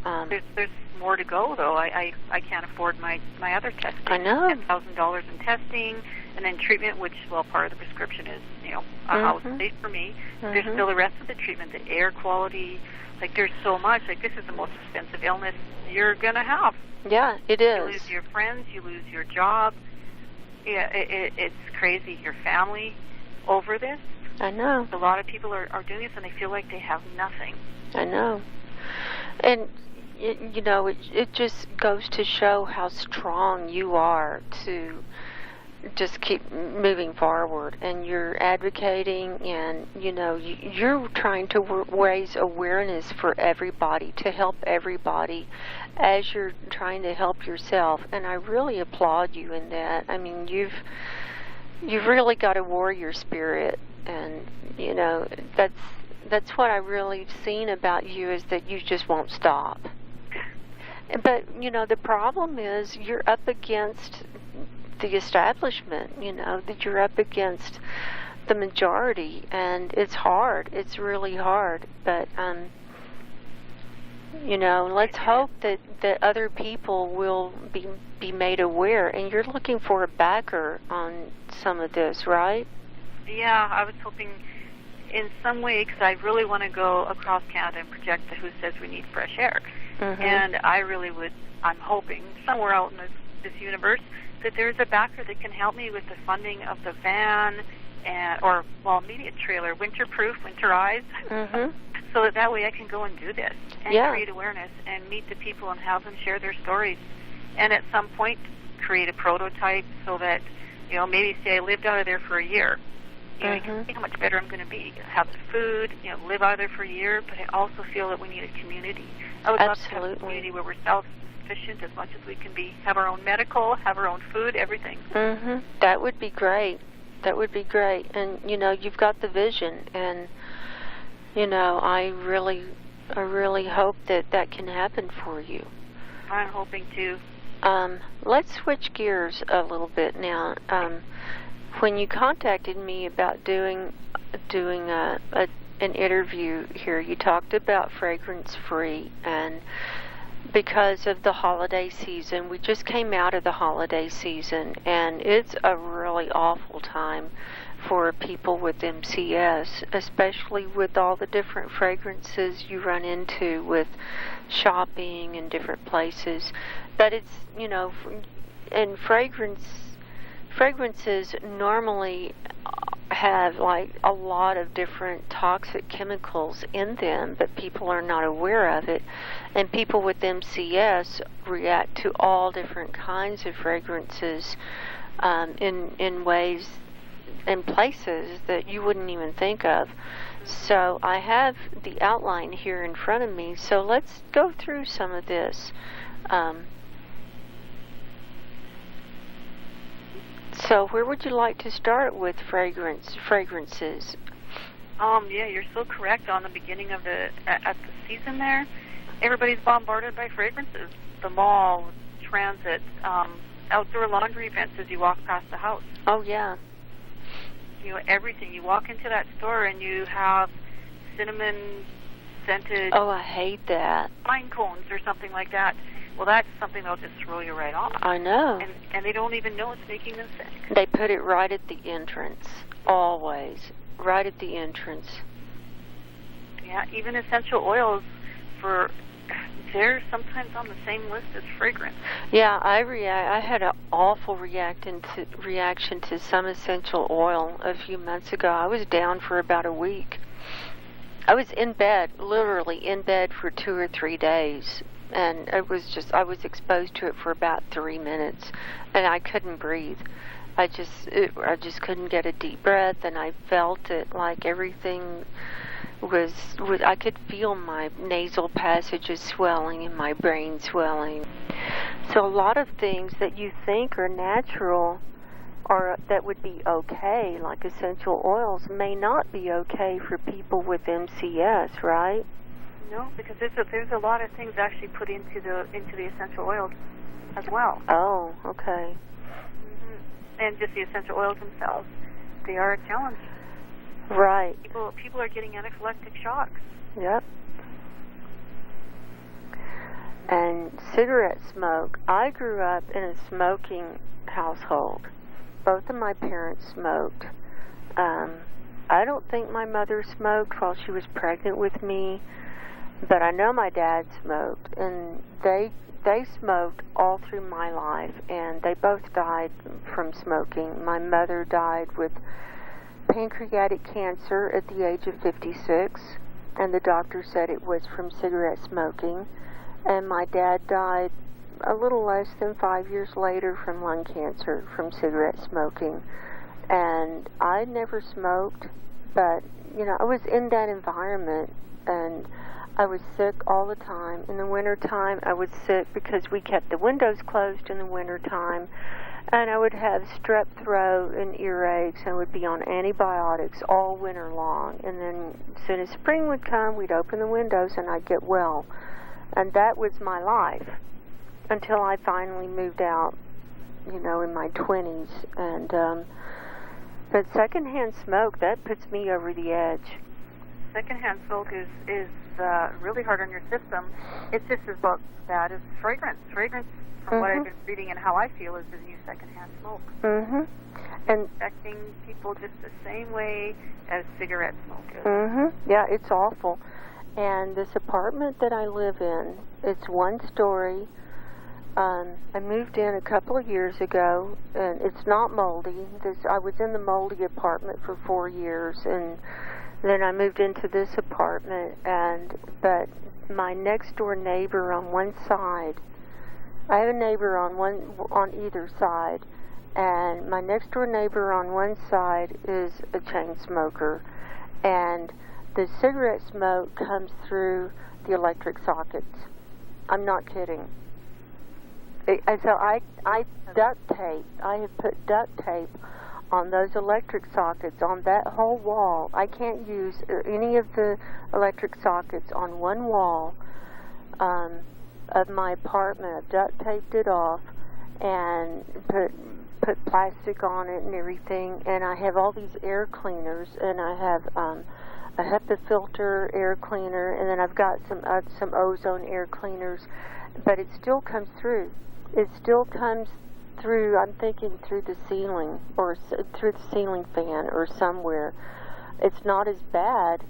there's more to go, though. I can't afford my other testing. I know. $10,000 in testing, and then treatment, which, well, part of the prescription is, you know, how it's safe for me. There's still the rest of the treatment, the air quality. Like, there's so much. Like, this is the most expensive illness you're going to have. Yeah, it is. You lose your friends, you lose your job. Yeah, it's crazy. Your family over this. I know. A lot of people are doing this, and they feel like they have nothing. I know. And, you know, it just goes to show how strong you are to just keep moving forward. And you're advocating, and, you know, you're trying to raise awareness for everybody, to help everybody as you're trying to help yourself. And I really applaud you in that. I mean, you've really got a warrior spirit, and, you know, that's what I really seen about you, is that you just won't stop. But, you know, the problem is you're up against the establishment, you know, that you're up against the majority, and it's hard. It's really hard. But, you know, let's hope that other people will be made aware. And you're looking for a backer on some of this, right? Yeah, I was hoping in some way, because I really want to go across Canada and project the Who Says We Need Fresh Air. And I really I'm hoping somewhere out in this universe that there's a backer that can help me with the funding of the van, or maybe a trailer, winter-proof, winterized, so that way I can go and do this and create awareness and meet the people and have them share their stories. And at some point, create a prototype so that, you know, maybe say I lived out of there for a year. You know, you can see how much better I'm going to be. Have the food, you know, live out of there for a year, but I also feel that we need a community. I would love to have a community where we're self-sufficient as much as we can be. Have our own medical, have our own food, everything. That would be great. That would be great. And, you know, you've got the vision, and, you know, I really hope that can happen for you. I'm hoping to. Let's switch gears a little bit now. When you contacted me about doing an interview here, you talked about fragrance-free, and because of the holiday season, we just came out of the holiday season, and it's a really awful time for people with MCS, especially with all the different fragrances you run into with shopping in different places. But it's, you know, and fragrances normally have like a lot of different toxic chemicals in them, but people are not aware of it. And people with MCS react to all different kinds of fragrances in ways and places that you wouldn't even think of. So I have the outline here in front of me, so let's go through some of this. So where would you like to start with fragrances? Yeah, you're so correct. On the beginning of at the season there, everybody's bombarded by fragrances. The mall, transit, outdoor laundry events as you walk past the house. Oh, yeah. You know, everything. You walk into that store and you have cinnamon scented. Oh, I hate that. Pine cones or something like that. Well, that's something they'll just throw you right off. I know. And they don't even know it's making them sick. They put it right at the entrance, always, right at the entrance. Yeah, even essential oils, they're sometimes on the same list as fragrance. Yeah, I had an awful reaction to some essential oil a few months ago. I was down for about a week. I was in bed, literally in bed for 2 or 3 days. And I was exposed to it for about 3 minutes, and I couldn't breathe. I just couldn't get a deep breath, and I felt it like everything was I could feel my nasal passages swelling and my brain swelling. So a lot of things that you think are natural or that would be okay, like essential oils, may not be okay for people with MCS, right? No, because there's a lot of things actually put into the essential oils as well. Oh, okay. Mm-hmm. And just the essential oils themselves, they are a challenge. Right. People are getting anaphylactic shocks. Yep. And cigarette smoke. I grew up in a smoking household. Both of my parents smoked. I don't think my mother smoked while she was pregnant with me. But I know my dad smoked, and they smoked all through my life, and they both died from smoking. My mother died with pancreatic cancer at the age of 56, and the doctor said it was from cigarette smoking. And my dad died a little less than 5 years later from lung cancer from cigarette smoking. And I never smoked, but, you know, I was in that environment, and I was sick all the time. In the wintertime, I was sick because we kept the windows closed in the wintertime, and I would have strep throat and earaches, and would be on antibiotics all winter long. And then as soon as spring would come, we'd open the windows and I'd get well. And that was my life until I finally moved out, you know, in my 20s. And but secondhand smoke, that puts me over the edge. Secondhand smoke is really hard on your system. It's just as bad as fragrance. Fragrance, from what I've been reading and how I feel, is the new secondhand smoke. Mm-hmm. And affecting people just the same way as cigarette smoke is. Mm-hmm. Yeah, it's awful. And this apartment that I live in, it's one story. I moved in a couple of years ago, and it's not moldy. I was in the moldy apartment for 4 years, and then I moved into this apartment, but my next door neighbor on one side, I have a neighbor on either side, and my next door neighbor on one side is a chain smoker, and the cigarette smoke comes through the electric sockets. I'm not kidding. So I have put duct tape on those electric sockets, on that whole wall. I can't use any of the electric sockets on one wall of my apartment. I've duct taped it off and put plastic on it and everything. And I have all these air cleaners, and I have a HEPA filter air cleaner, and then I've got some ozone air cleaners. But it still comes through. It still comes through, I'm thinking through the ceiling, or through the ceiling fan or somewhere. It's not as bad,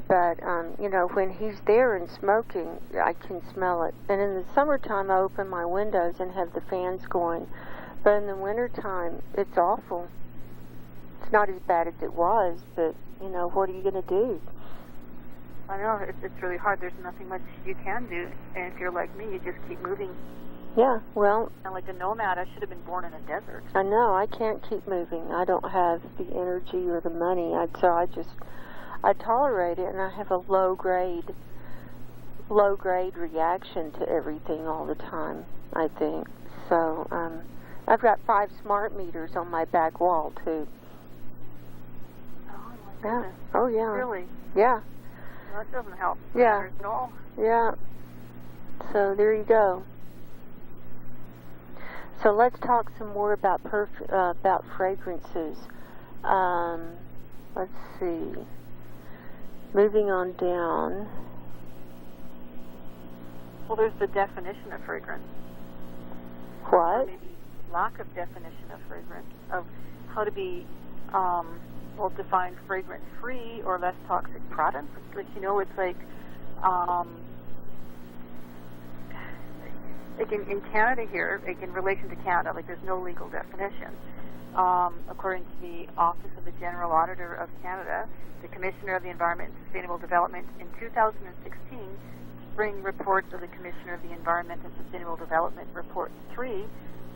but, you know, when he's there and smoking, I can smell it. And in the summertime, I open my windows and have the fans going. But in the wintertime, it's awful. It's not as bad as it was, but, you know, what are you going to do? I know, it's really hard. There's nothing much you can do. And if you're like me, you just keep moving. Yeah, well... And like a nomad, I should have been born in a desert. I know, I can't keep moving. I don't have the energy or the money. So I tolerate it, and I have a low grade reaction to everything all the time, I think. So, I've got 5 smart meters on my back wall, too. Oh, Yeah. Oh, yeah. Really? Yeah. Well, that doesn't help. Yeah. At all. Yeah. So there you go. So let's talk some more about fragrances. Let's see. Moving on down. Well, there's the definition of fragrance. What? Or maybe lack of definition of fragrance, of how to be, define fragrance-free or less toxic products. Like, it's like in Canada here, like in relation to Canada, like there's no legal definition. According to the Office of the General Auditor of Canada, the Commissioner of the Environment and Sustainable Development in 2016, Spring Reports of the Commissioner of the Environment and Sustainable Development, Report 3,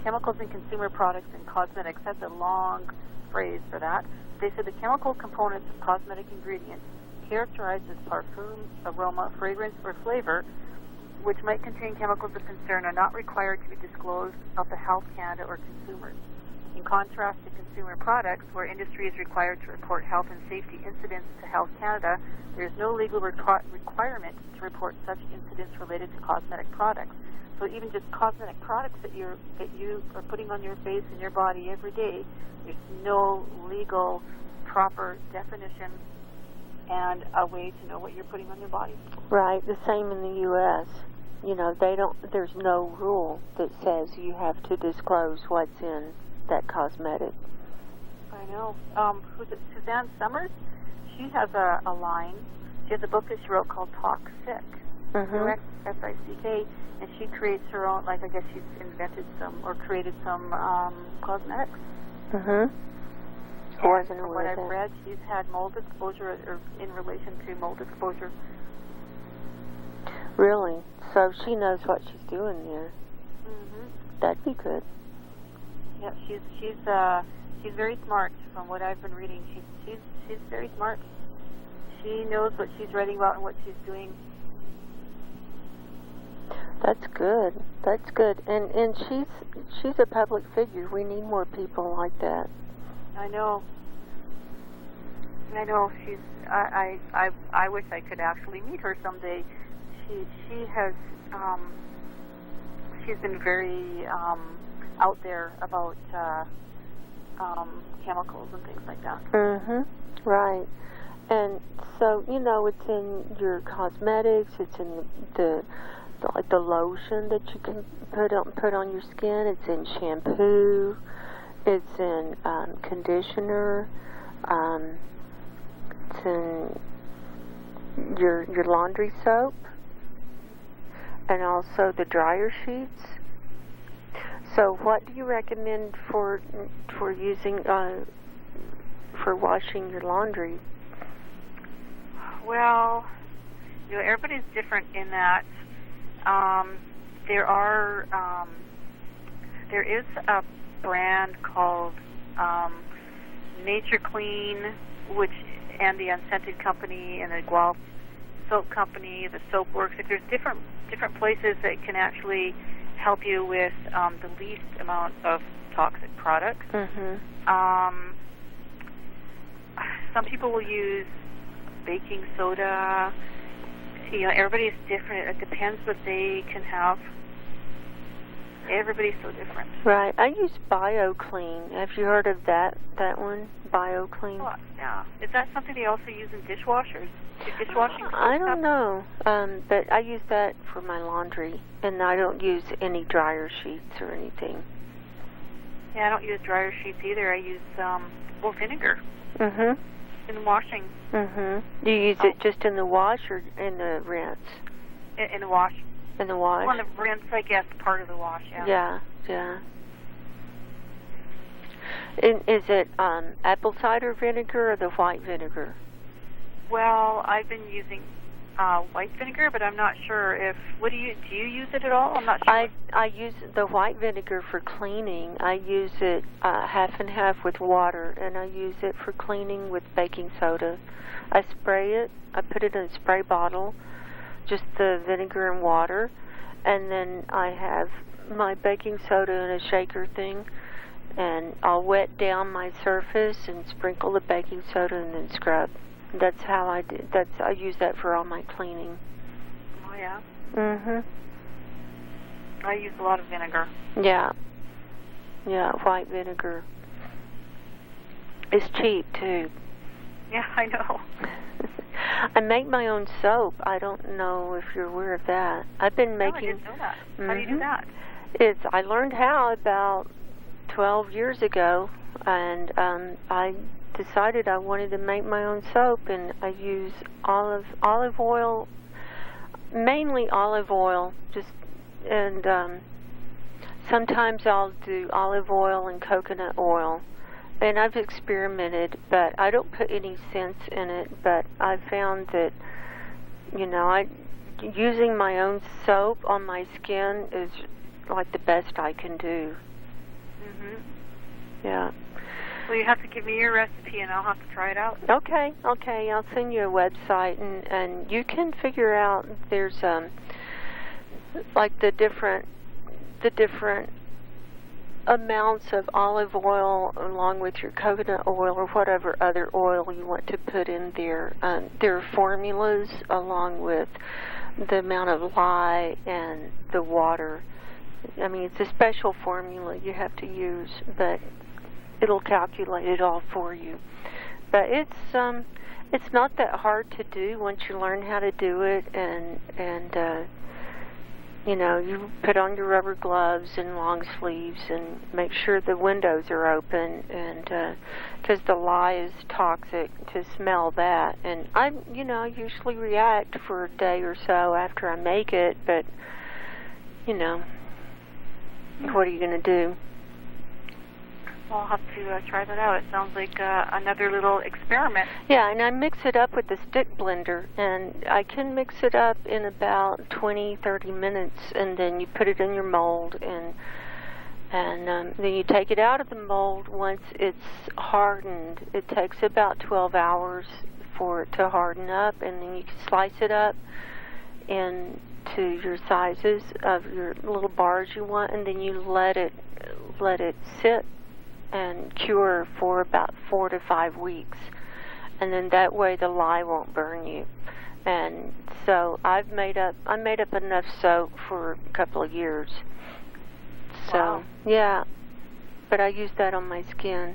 Chemicals in Consumer Products and Cosmetics. That's a long phrase for that. They said the chemical components of cosmetic ingredients characterized as parfum, aroma, fragrance, or flavor, which might contain chemicals of concern, are not required to be disclosed of the Health Canada or consumers. In contrast to consumer products, where industry is required to report health and safety incidents to Health Canada, there is no legal requirement to report such incidents related to cosmetic products. So even just cosmetic products that you are putting on your face and your body every day, there's no legal proper definition and a way to know what you're putting on your body. Right. The same in the U.S. There's no rule that says you have to disclose what's in that cosmetic. I know. Who's it? Suzanne Summers? She has a line. She has a book that she wrote called Toxic. Mm-hmm. S-I-C-K. And she creates her own, I guess she's invented some or created some cosmetics. Mm-hmm. And from what I've read, she's had mold exposure or in relation to mold exposure. Really? So she knows what she's doing there. Mm-hmm. That'd be good. Yeah, she's very smart. From what I've been reading, she's very smart. She knows what she's writing about and what she's doing. That's good. That's good. And she's a public figure. We need more people like that. I know. She's. I wish I could actually meet her someday. She has. She's been very out there about chemicals and things like that. Mhm. Right. And so it's in your cosmetics. It's in the lotion that you can put on your skin. It's in shampoo. It's in conditioner. It's in your laundry soap, and also the dryer sheets. So, what do you recommend for using for washing your laundry? Well, everybody's different in that. There is a brand called Nature Clean, and the Unscented Company, and the Guelph Soap Company, the Soap Works. There's different places that can actually help you with the least amount of toxic products. Mm-hmm. Some people will use baking soda. Everybody's different. It depends what they can have. Everybody's so different. Right. I use BioClean. Have you heard of that one? BioClean? Oh, yeah. Is that something they also use in dishwashers? Dishwashing I don't know. But I use that for my laundry, and I don't use any dryer sheets or anything. Yeah, I don't use dryer sheets either. I use vinegar. Mhm. In washing. Mhm. Do you use it just in the wash or in the rinse? In the wash. In the wash? Well, in the rinse, I guess, part of the wash, yeah. Yeah. And is it apple cider vinegar or the white vinegar? Well, I've been using white vinegar, but I'm not sure if... do you use it at all? I'm not sure. I use the white vinegar for cleaning. I use it half and half with water, and I use it for cleaning with baking soda. I spray it. I put it in a spray bottle, just the vinegar and water, and then I have my baking soda in a shaker thing, And I'll wet down my surface and sprinkle the baking soda and then scrub. That's how I do. I use that for all my cleaning. Oh yeah. Mhm. I use a lot of vinegar. Yeah. Yeah, white vinegar. It's cheap too. Yeah, I know. I make my own soap. I don't know if you're aware of that. I've been making. No, I didn't know that. How do you do that? I learned how about 12 years ago, and I decided I wanted to make my own soap, and I use olive oil, mainly olive oil, and sometimes I'll do olive oil and coconut oil. And I've experimented, but I don't put any scents in it. But I found that, using my own soap on my skin is like the best I can do. Mhm. Yeah. Well, you have to give me your recipe, and I'll have to try it out. Okay. I'll send you a website, and you can figure out. There's like the different amounts of olive oil along with your coconut oil or whatever other oil you want to put in there. There are formulas along with the amount of lye and the water. I mean, it's a special formula you have to use, but it'll calculate it all for you. But it's not that hard to do once you learn how to do it, and you put on your rubber gloves and long sleeves and make sure the windows are open, and because the lye is toxic to smell that. And I usually react for a day or so after I make it, but what are you going to do? Well, I'll have to try that out. It sounds like another little experiment. Yeah, and I mix it up with the stick blender, and I can mix it up in about 20-30 minutes, and then you put it in your mold, and then you take it out of the mold once it's hardened. It takes about 12 hours for it to harden up, and then you can slice it up into your sizes of your little bars you want, and then you let it sit and cure for about 4 to 5 weeks, and then that way the lye won't burn you. And so I made up enough soap for a couple of years. So wow. Yeah, but I use that on my skin,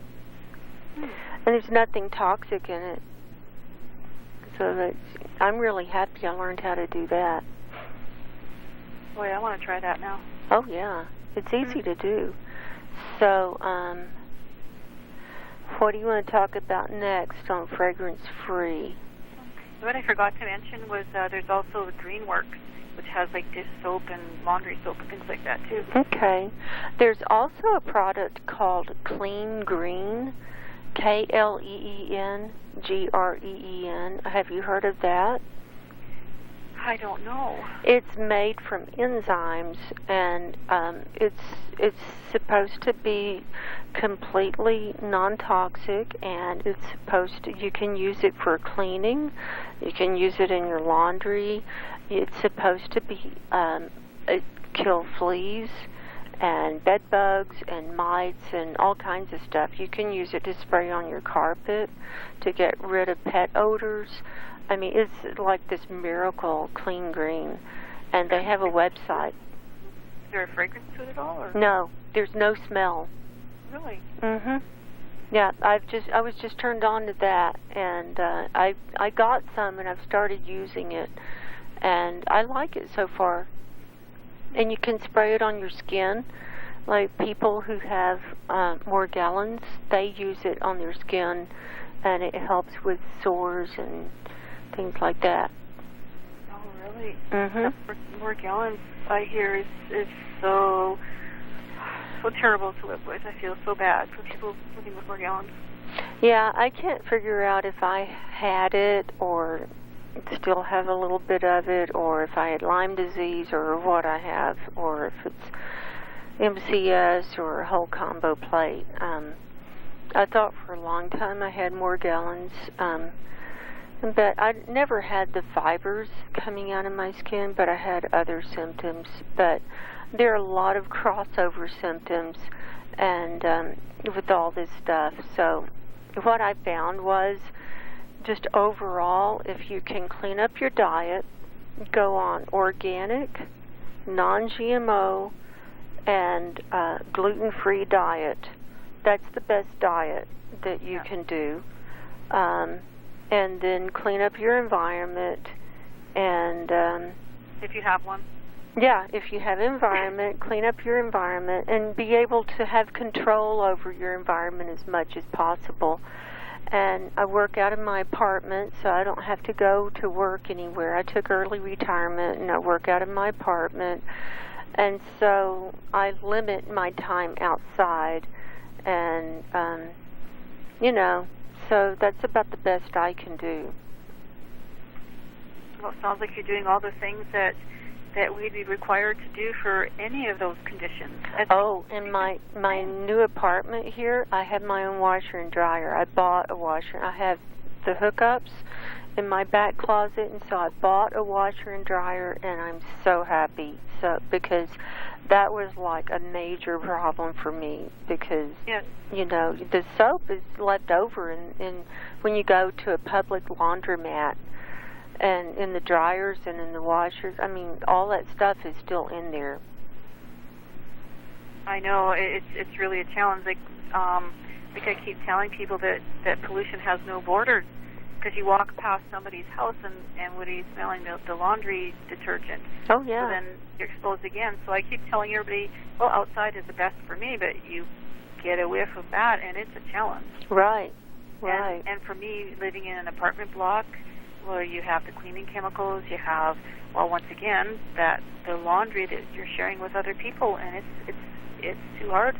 and there's nothing toxic in it. So I'm really happy I learned how to do that. Boy, I want to try that now. Oh yeah, it's easy to do. So, what do you want to talk about next on fragrance-free? What I forgot to mention was there's also the Greenworks, which has like dish soap and laundry soap and things like that too. Okay. There's also a product called Clean Green, KLEENGREEN. Have you heard of that? I don't know. It's made from enzymes, and it's supposed to be completely non-toxic, and it's supposed to, you can use it for cleaning, you can use it in your laundry. It's supposed to be kill fleas and bed bugs and mites and all kinds of stuff. You can use it to spray on your carpet to get rid of pet odors. I mean, it's like this miracle Clean Green, and they have a website. Is there a fragrance to it at all? Or? No, there's no smell. Really? Mhm. Yeah, I was just turned on to that, and I got some, and I've started using it, and I like it so far. And you can spray it on your skin. Like people who have more gallons, they use it on their skin, and it helps with sores and things like that. Oh, really? Mhm. More gallons, I hear, is so terrible to live with. I feel so bad for people living with more gallons. Yeah, I can't figure out if I had it or still have a little bit of it, or if I had Lyme disease or what I have, or if it's MCS or a whole combo plate. I thought for a long time I had more gallons, but I never had the fibers coming out of my skin, but I had other symptoms. But there are a lot of crossover symptoms, and with all this stuff. So what I found was just overall, if you can clean up your diet, go on organic, non-GMO, and gluten-free diet. That's the best diet that you can do. And then clean up your environment. And if you have one. Yeah, if you have environment, clean up your environment and be able to have control over your environment as much as possible. And I work out of my apartment, so I don't have to go to work anywhere. I took early retirement, and I work out of my apartment. And so I limit my time outside. And, so that's about the best I can do. Well, it sounds like you're doing all the things that we'd be required to do for any of those conditions. Oh, in my new apartment here, I have my own washer and dryer. I bought a washer. I have the hookups in my back closet, and so I bought a washer and dryer, and I'm so happy. Because that was like a major problem for me, because the soap is left over and when you go to a public laundromat. And in the dryers and in the washers, I mean, all that stuff is still in there. I know it's really a challenge. Like I keep telling people that pollution has no border, because you walk past somebody's house and what he's smelling the laundry detergent. Oh yeah. So then you're exposed again. So I keep telling everybody, well, outside is the best for me, but you get a whiff of that, and it's a challenge. Right. Right. And for me, living in an apartment block, where you have the cleaning chemicals, you have, well, once again, that the laundry that you're sharing with other people, and it's too hard.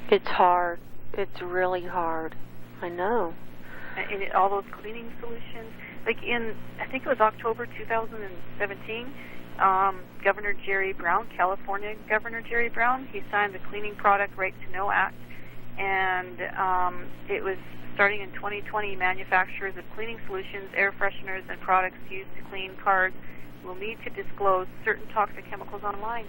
It's hard. It's really hard. I know. And all those cleaning solutions, like I think it was October 2017, Governor Jerry Brown, California Governor Jerry Brown, he signed the Cleaning Product Right to Know Act, and it was starting in 2020, manufacturers of cleaning solutions, air fresheners, and products used to clean cars will need to disclose certain toxic chemicals online.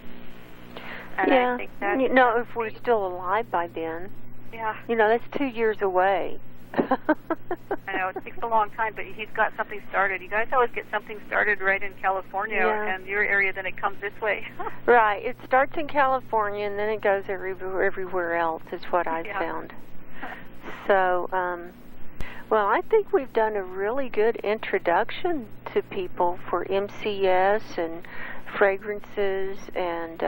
And yeah. I think that... if we're still alive by then. Yeah. That's 2 years away. I know, it takes a long time, but he's got something started. You guys always get something started right in California and your area, then it comes this way. Right. It starts in California, and then it goes everywhere else, is what I've found. So, I think we've done a really good introduction to people for MCS and fragrances and,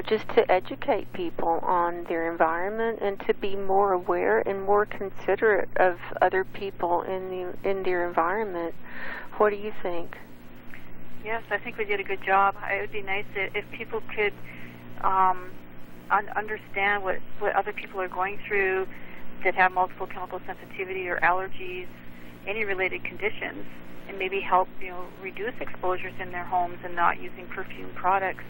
just to educate people on their environment and to be more aware and more considerate of other people in their environment. What do you think? Yes, I think we did a good job. It would be nice if people could understand what other people are going through that have multiple chemical sensitivity or allergies, any related conditions, and maybe help reduce exposures in their homes and not using perfume products,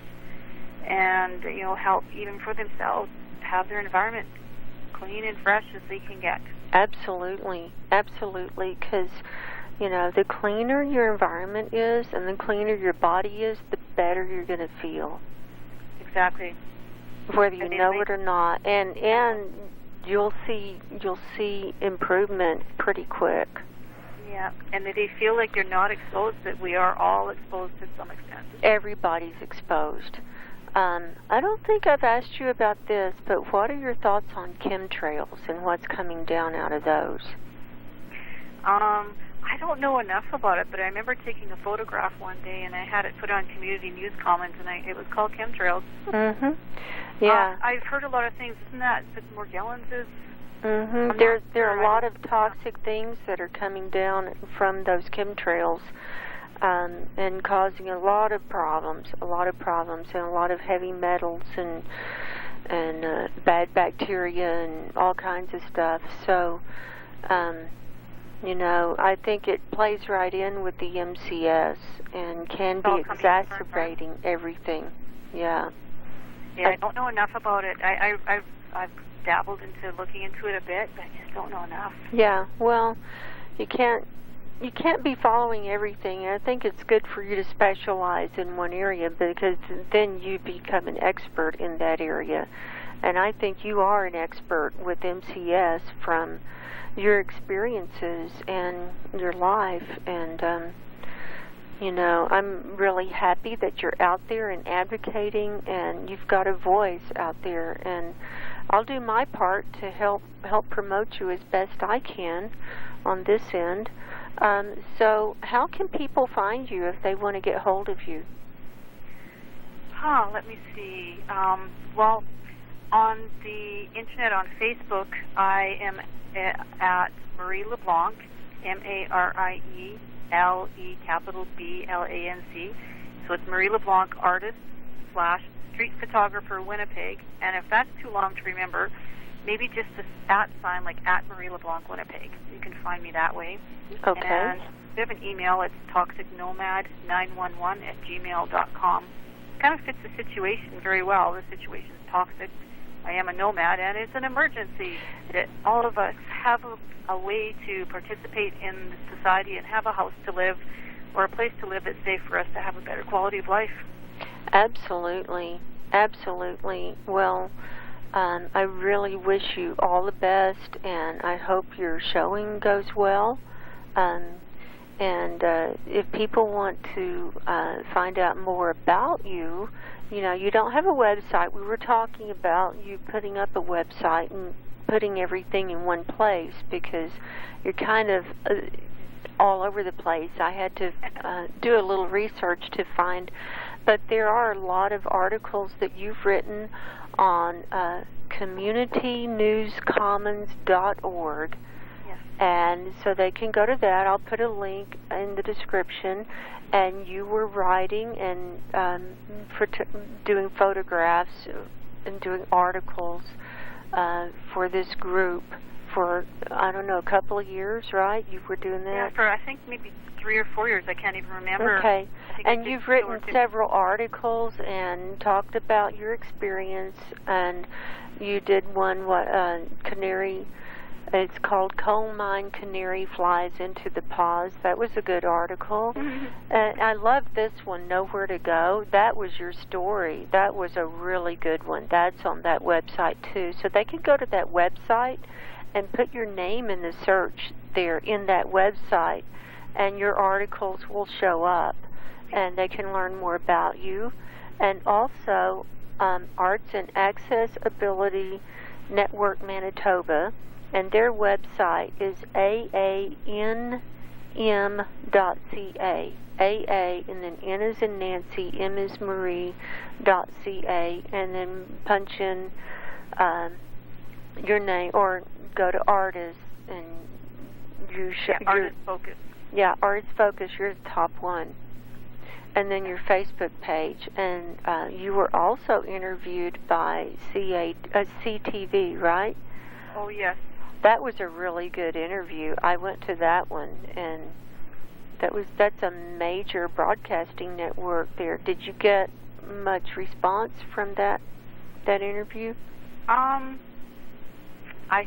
and help even for themselves have their environment clean and fresh as they can get. Absolutely, because the cleaner your environment is and the cleaner your body is, the better you're going to feel. Exactly. Whether you know it or not, and you'll see improvement pretty quick. Yeah, and that they feel like they're not exposed, that we are all exposed to some extent. Everybody's exposed. I don't think I've asked you about this, but what are your thoughts on chemtrails and what's coming down out of those? I don't know enough about it, but I remember taking a photograph one day, and I had it put on Community News Commons, and it was called chemtrails. Mm-hmm. Yeah. I've heard a lot of things. Isn't that Morgellons is? Mm-hmm. There are a lot of toxic things that are coming down from those chemtrails, and causing a lot of problems, and a lot of heavy metals and bad bacteria and all kinds of stuff. So, I think it plays right in with the MCS and can be exacerbating everything. Yeah. Yeah, I don't know enough about it. I've dabbled into looking into it a bit, but I just don't know enough. Yeah, well, you can't you can't be following everything. I think it's good for you to specialize in one area because then you become an expert in that area. And I think you are an expert with MCS from your experiences and your life. And, I'm really happy that you're out there and advocating, and you've got a voice out there. And I'll do my part to help promote you as best I can on this end. So how can people find you if they want to get hold of you? Let me see. Well, on the internet, on Facebook, I am at Marie LeBlanc, Marie LeBlanc. So it's Marie LeBlanc, artist / street photographer, Winnipeg. And if that's too long to remember, maybe just the @ sign, like at Marie LeBlanc, Winnipeg. You can find me that way. Okay. And we have an email. It's toxicnomad911@gmail.com. Kind of fits the situation very well. The situation is toxic. I am a nomad, and it's an emergency that all of us have a way to participate in society and have a house to live or a place to live that's safe for us to have a better quality of life. Absolutely. Absolutely. Well, I really wish you all the best, and I hope your showing goes well. And if people want to find out more about you, you don't have a website. We were talking about you putting up a website and putting everything in one place because you're kind of all over the place. I had to do a little research to find, but there are a lot of articles that you've written on communitynewscommons.org. And so they can go to that. I'll put a link in the description. And you were writing and doing photographs and doing articles for this group for, I don't know, a couple of years, right? You were doing that? Yeah, for I think maybe 3 or 4 years. I can't even remember. Okay. And you've written several articles and talked about your experience. And you did one, canary... It's called Coal Mine Canary Flies into the Pause. That was a good article. Mm-hmm. And I love this one, Nowhere to Go. That was your story. That was a really good one. That's on that website, too. So they can go to that website and put your name in the search there in that website, and your articles will show up, and they can learn more about you. And also, Arts and Accessibility Network Manitoba, and their website is aanm.ca. AA, and then N is in Nancy, M is Marie.ca, and then punch in your name, or go to Artist, and Artist Focus. Yeah, Artist Focus, you're the top one. And then your Facebook page. And you were also interviewed by CTV, right? Oh, yes. That was a really good interview. I went to that one, and that's a major broadcasting network there. Did you get much response from that interview? I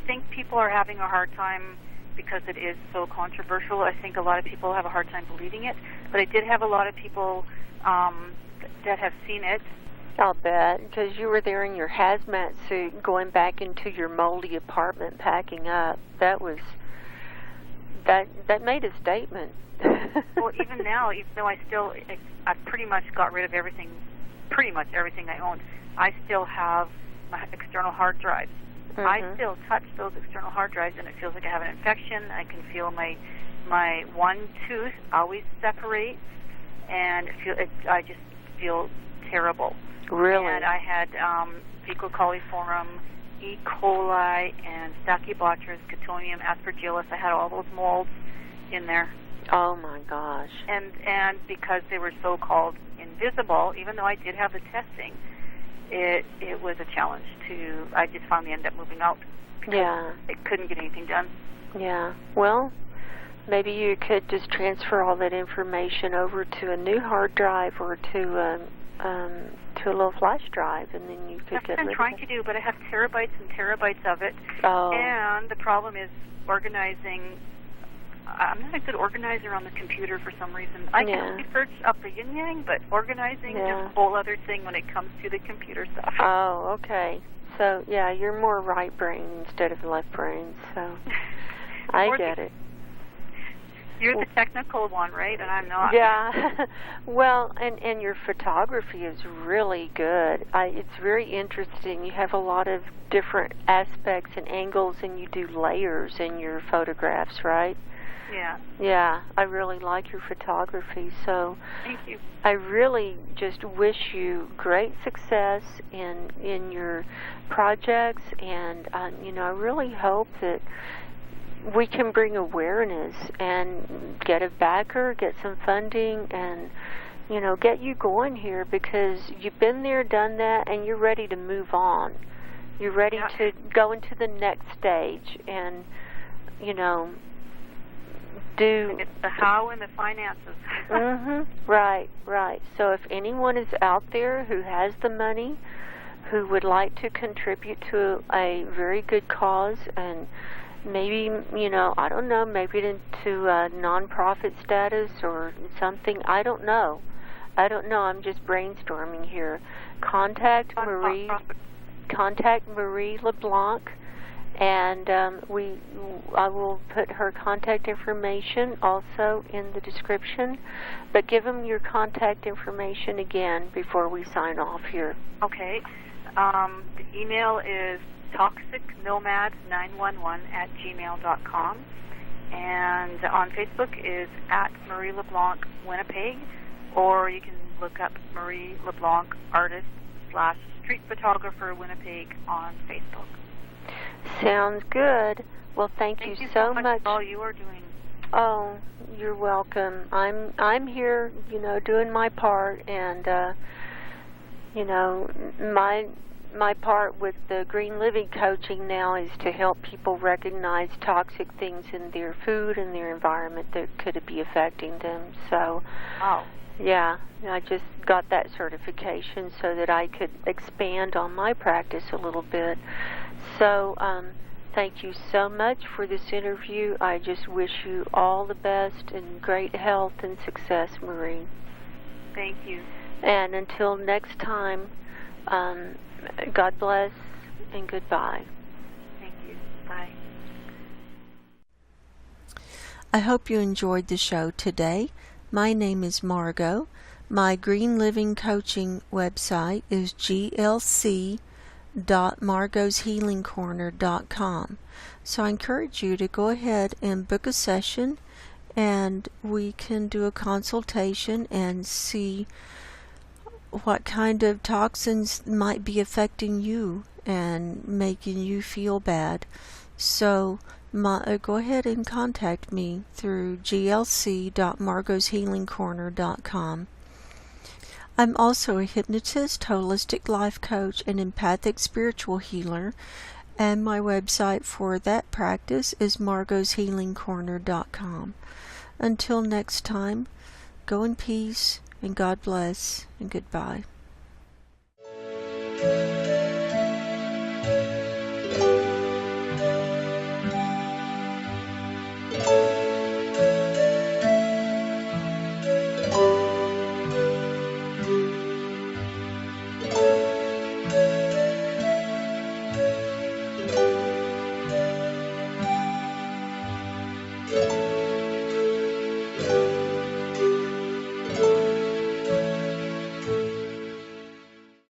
think people are having a hard time because it is so controversial. I think a lot of people have a hard time believing it, but I did have a lot of people that have seen it. I'll bet, because you were there in your hazmat suit going back into your moldy apartment packing up. That made a statement. Well, even now, even though I pretty much got rid of everything I owned, I still have my external hard drives. Mm-hmm. I still touch those external hard drives, and it feels like I have an infection. I can feel my one tooth always separates, and I just feel terrible. Really? And I had fecal coliform, E. coli, and Stachybotrys, Catonium, Aspergillus. I had all those molds in there. Oh my gosh! And because they were so-called invisible, even though I did have the testing, it was a challenge to. I just finally ended up moving out. Yeah. I couldn't get anything done. Yeah. Well, maybe you could just transfer all that information over to a new hard drive or to a little flash drive, and then you could That's get what I'm trying to do, but I have terabytes and terabytes of it. Oh. And the problem is organizing I'm not a good organizer on the computer for some reason. I can research up the yin-yang, but organizing is a whole other thing when it comes to the computer stuff. Oh, okay. So, yeah, you're more right brain instead of left brain, so I get it. You're the technical one, right? And I'm not. Yeah. Well, and your photography is really good. It's very interesting. You have a lot of different aspects and angles, and you do layers in your photographs, right? Yeah. Yeah, I really like your photography. So thank you. I really just wish you great success in your projects, and I really hope that we can bring awareness and get a backer, get some funding, and get you going here, because you've been there, done that, and you're ready to move on. You're ready to go into the next stage and do it's the how and the finances. Right. So if anyone is out there who has the money, who would like to contribute to a very good cause, and maybe, I don't know, maybe into a non-profit status or something, I don't know. I'm just brainstorming here. Contact Marie LeBlanc, and I will put her contact information also in the description. But give them your contact information again before we sign off here. Okay. The email is toxicnomad911@gmail.com, and on Facebook is @Marie LeBlanc Winnipeg, or you can look up Marie LeBlanc Artist /Street Photographer Winnipeg on Facebook. Sounds good. Well, thank you so much for all you are doing. Oh, you're welcome. I'm here, doing my part, and my part with the green living coaching now is to help people recognize toxic things in their food and their environment that could be affecting them. So, yeah, I just got that certification so that I could expand on my practice a little bit. So, thank you so much for this interview. I just wish you all the best and great health and success, Marie. Thank you. And until next time, God bless and goodbye. Thank you. Bye. I hope you enjoyed the show today. My name is Margo. My Green Living Coaching website is glc.margoshealingcorner.com. So I encourage you to go ahead and book a session, and we can do a consultation and see what kind of toxins might be affecting you and making you feel bad. So go ahead and contact me through glc.margoshealingcorner.com. I'm also a hypnotist, holistic life coach, and empathic spiritual healer, and my website for that practice is margoshealingcorner.com. Until next time, go in peace, and God bless, and goodbye.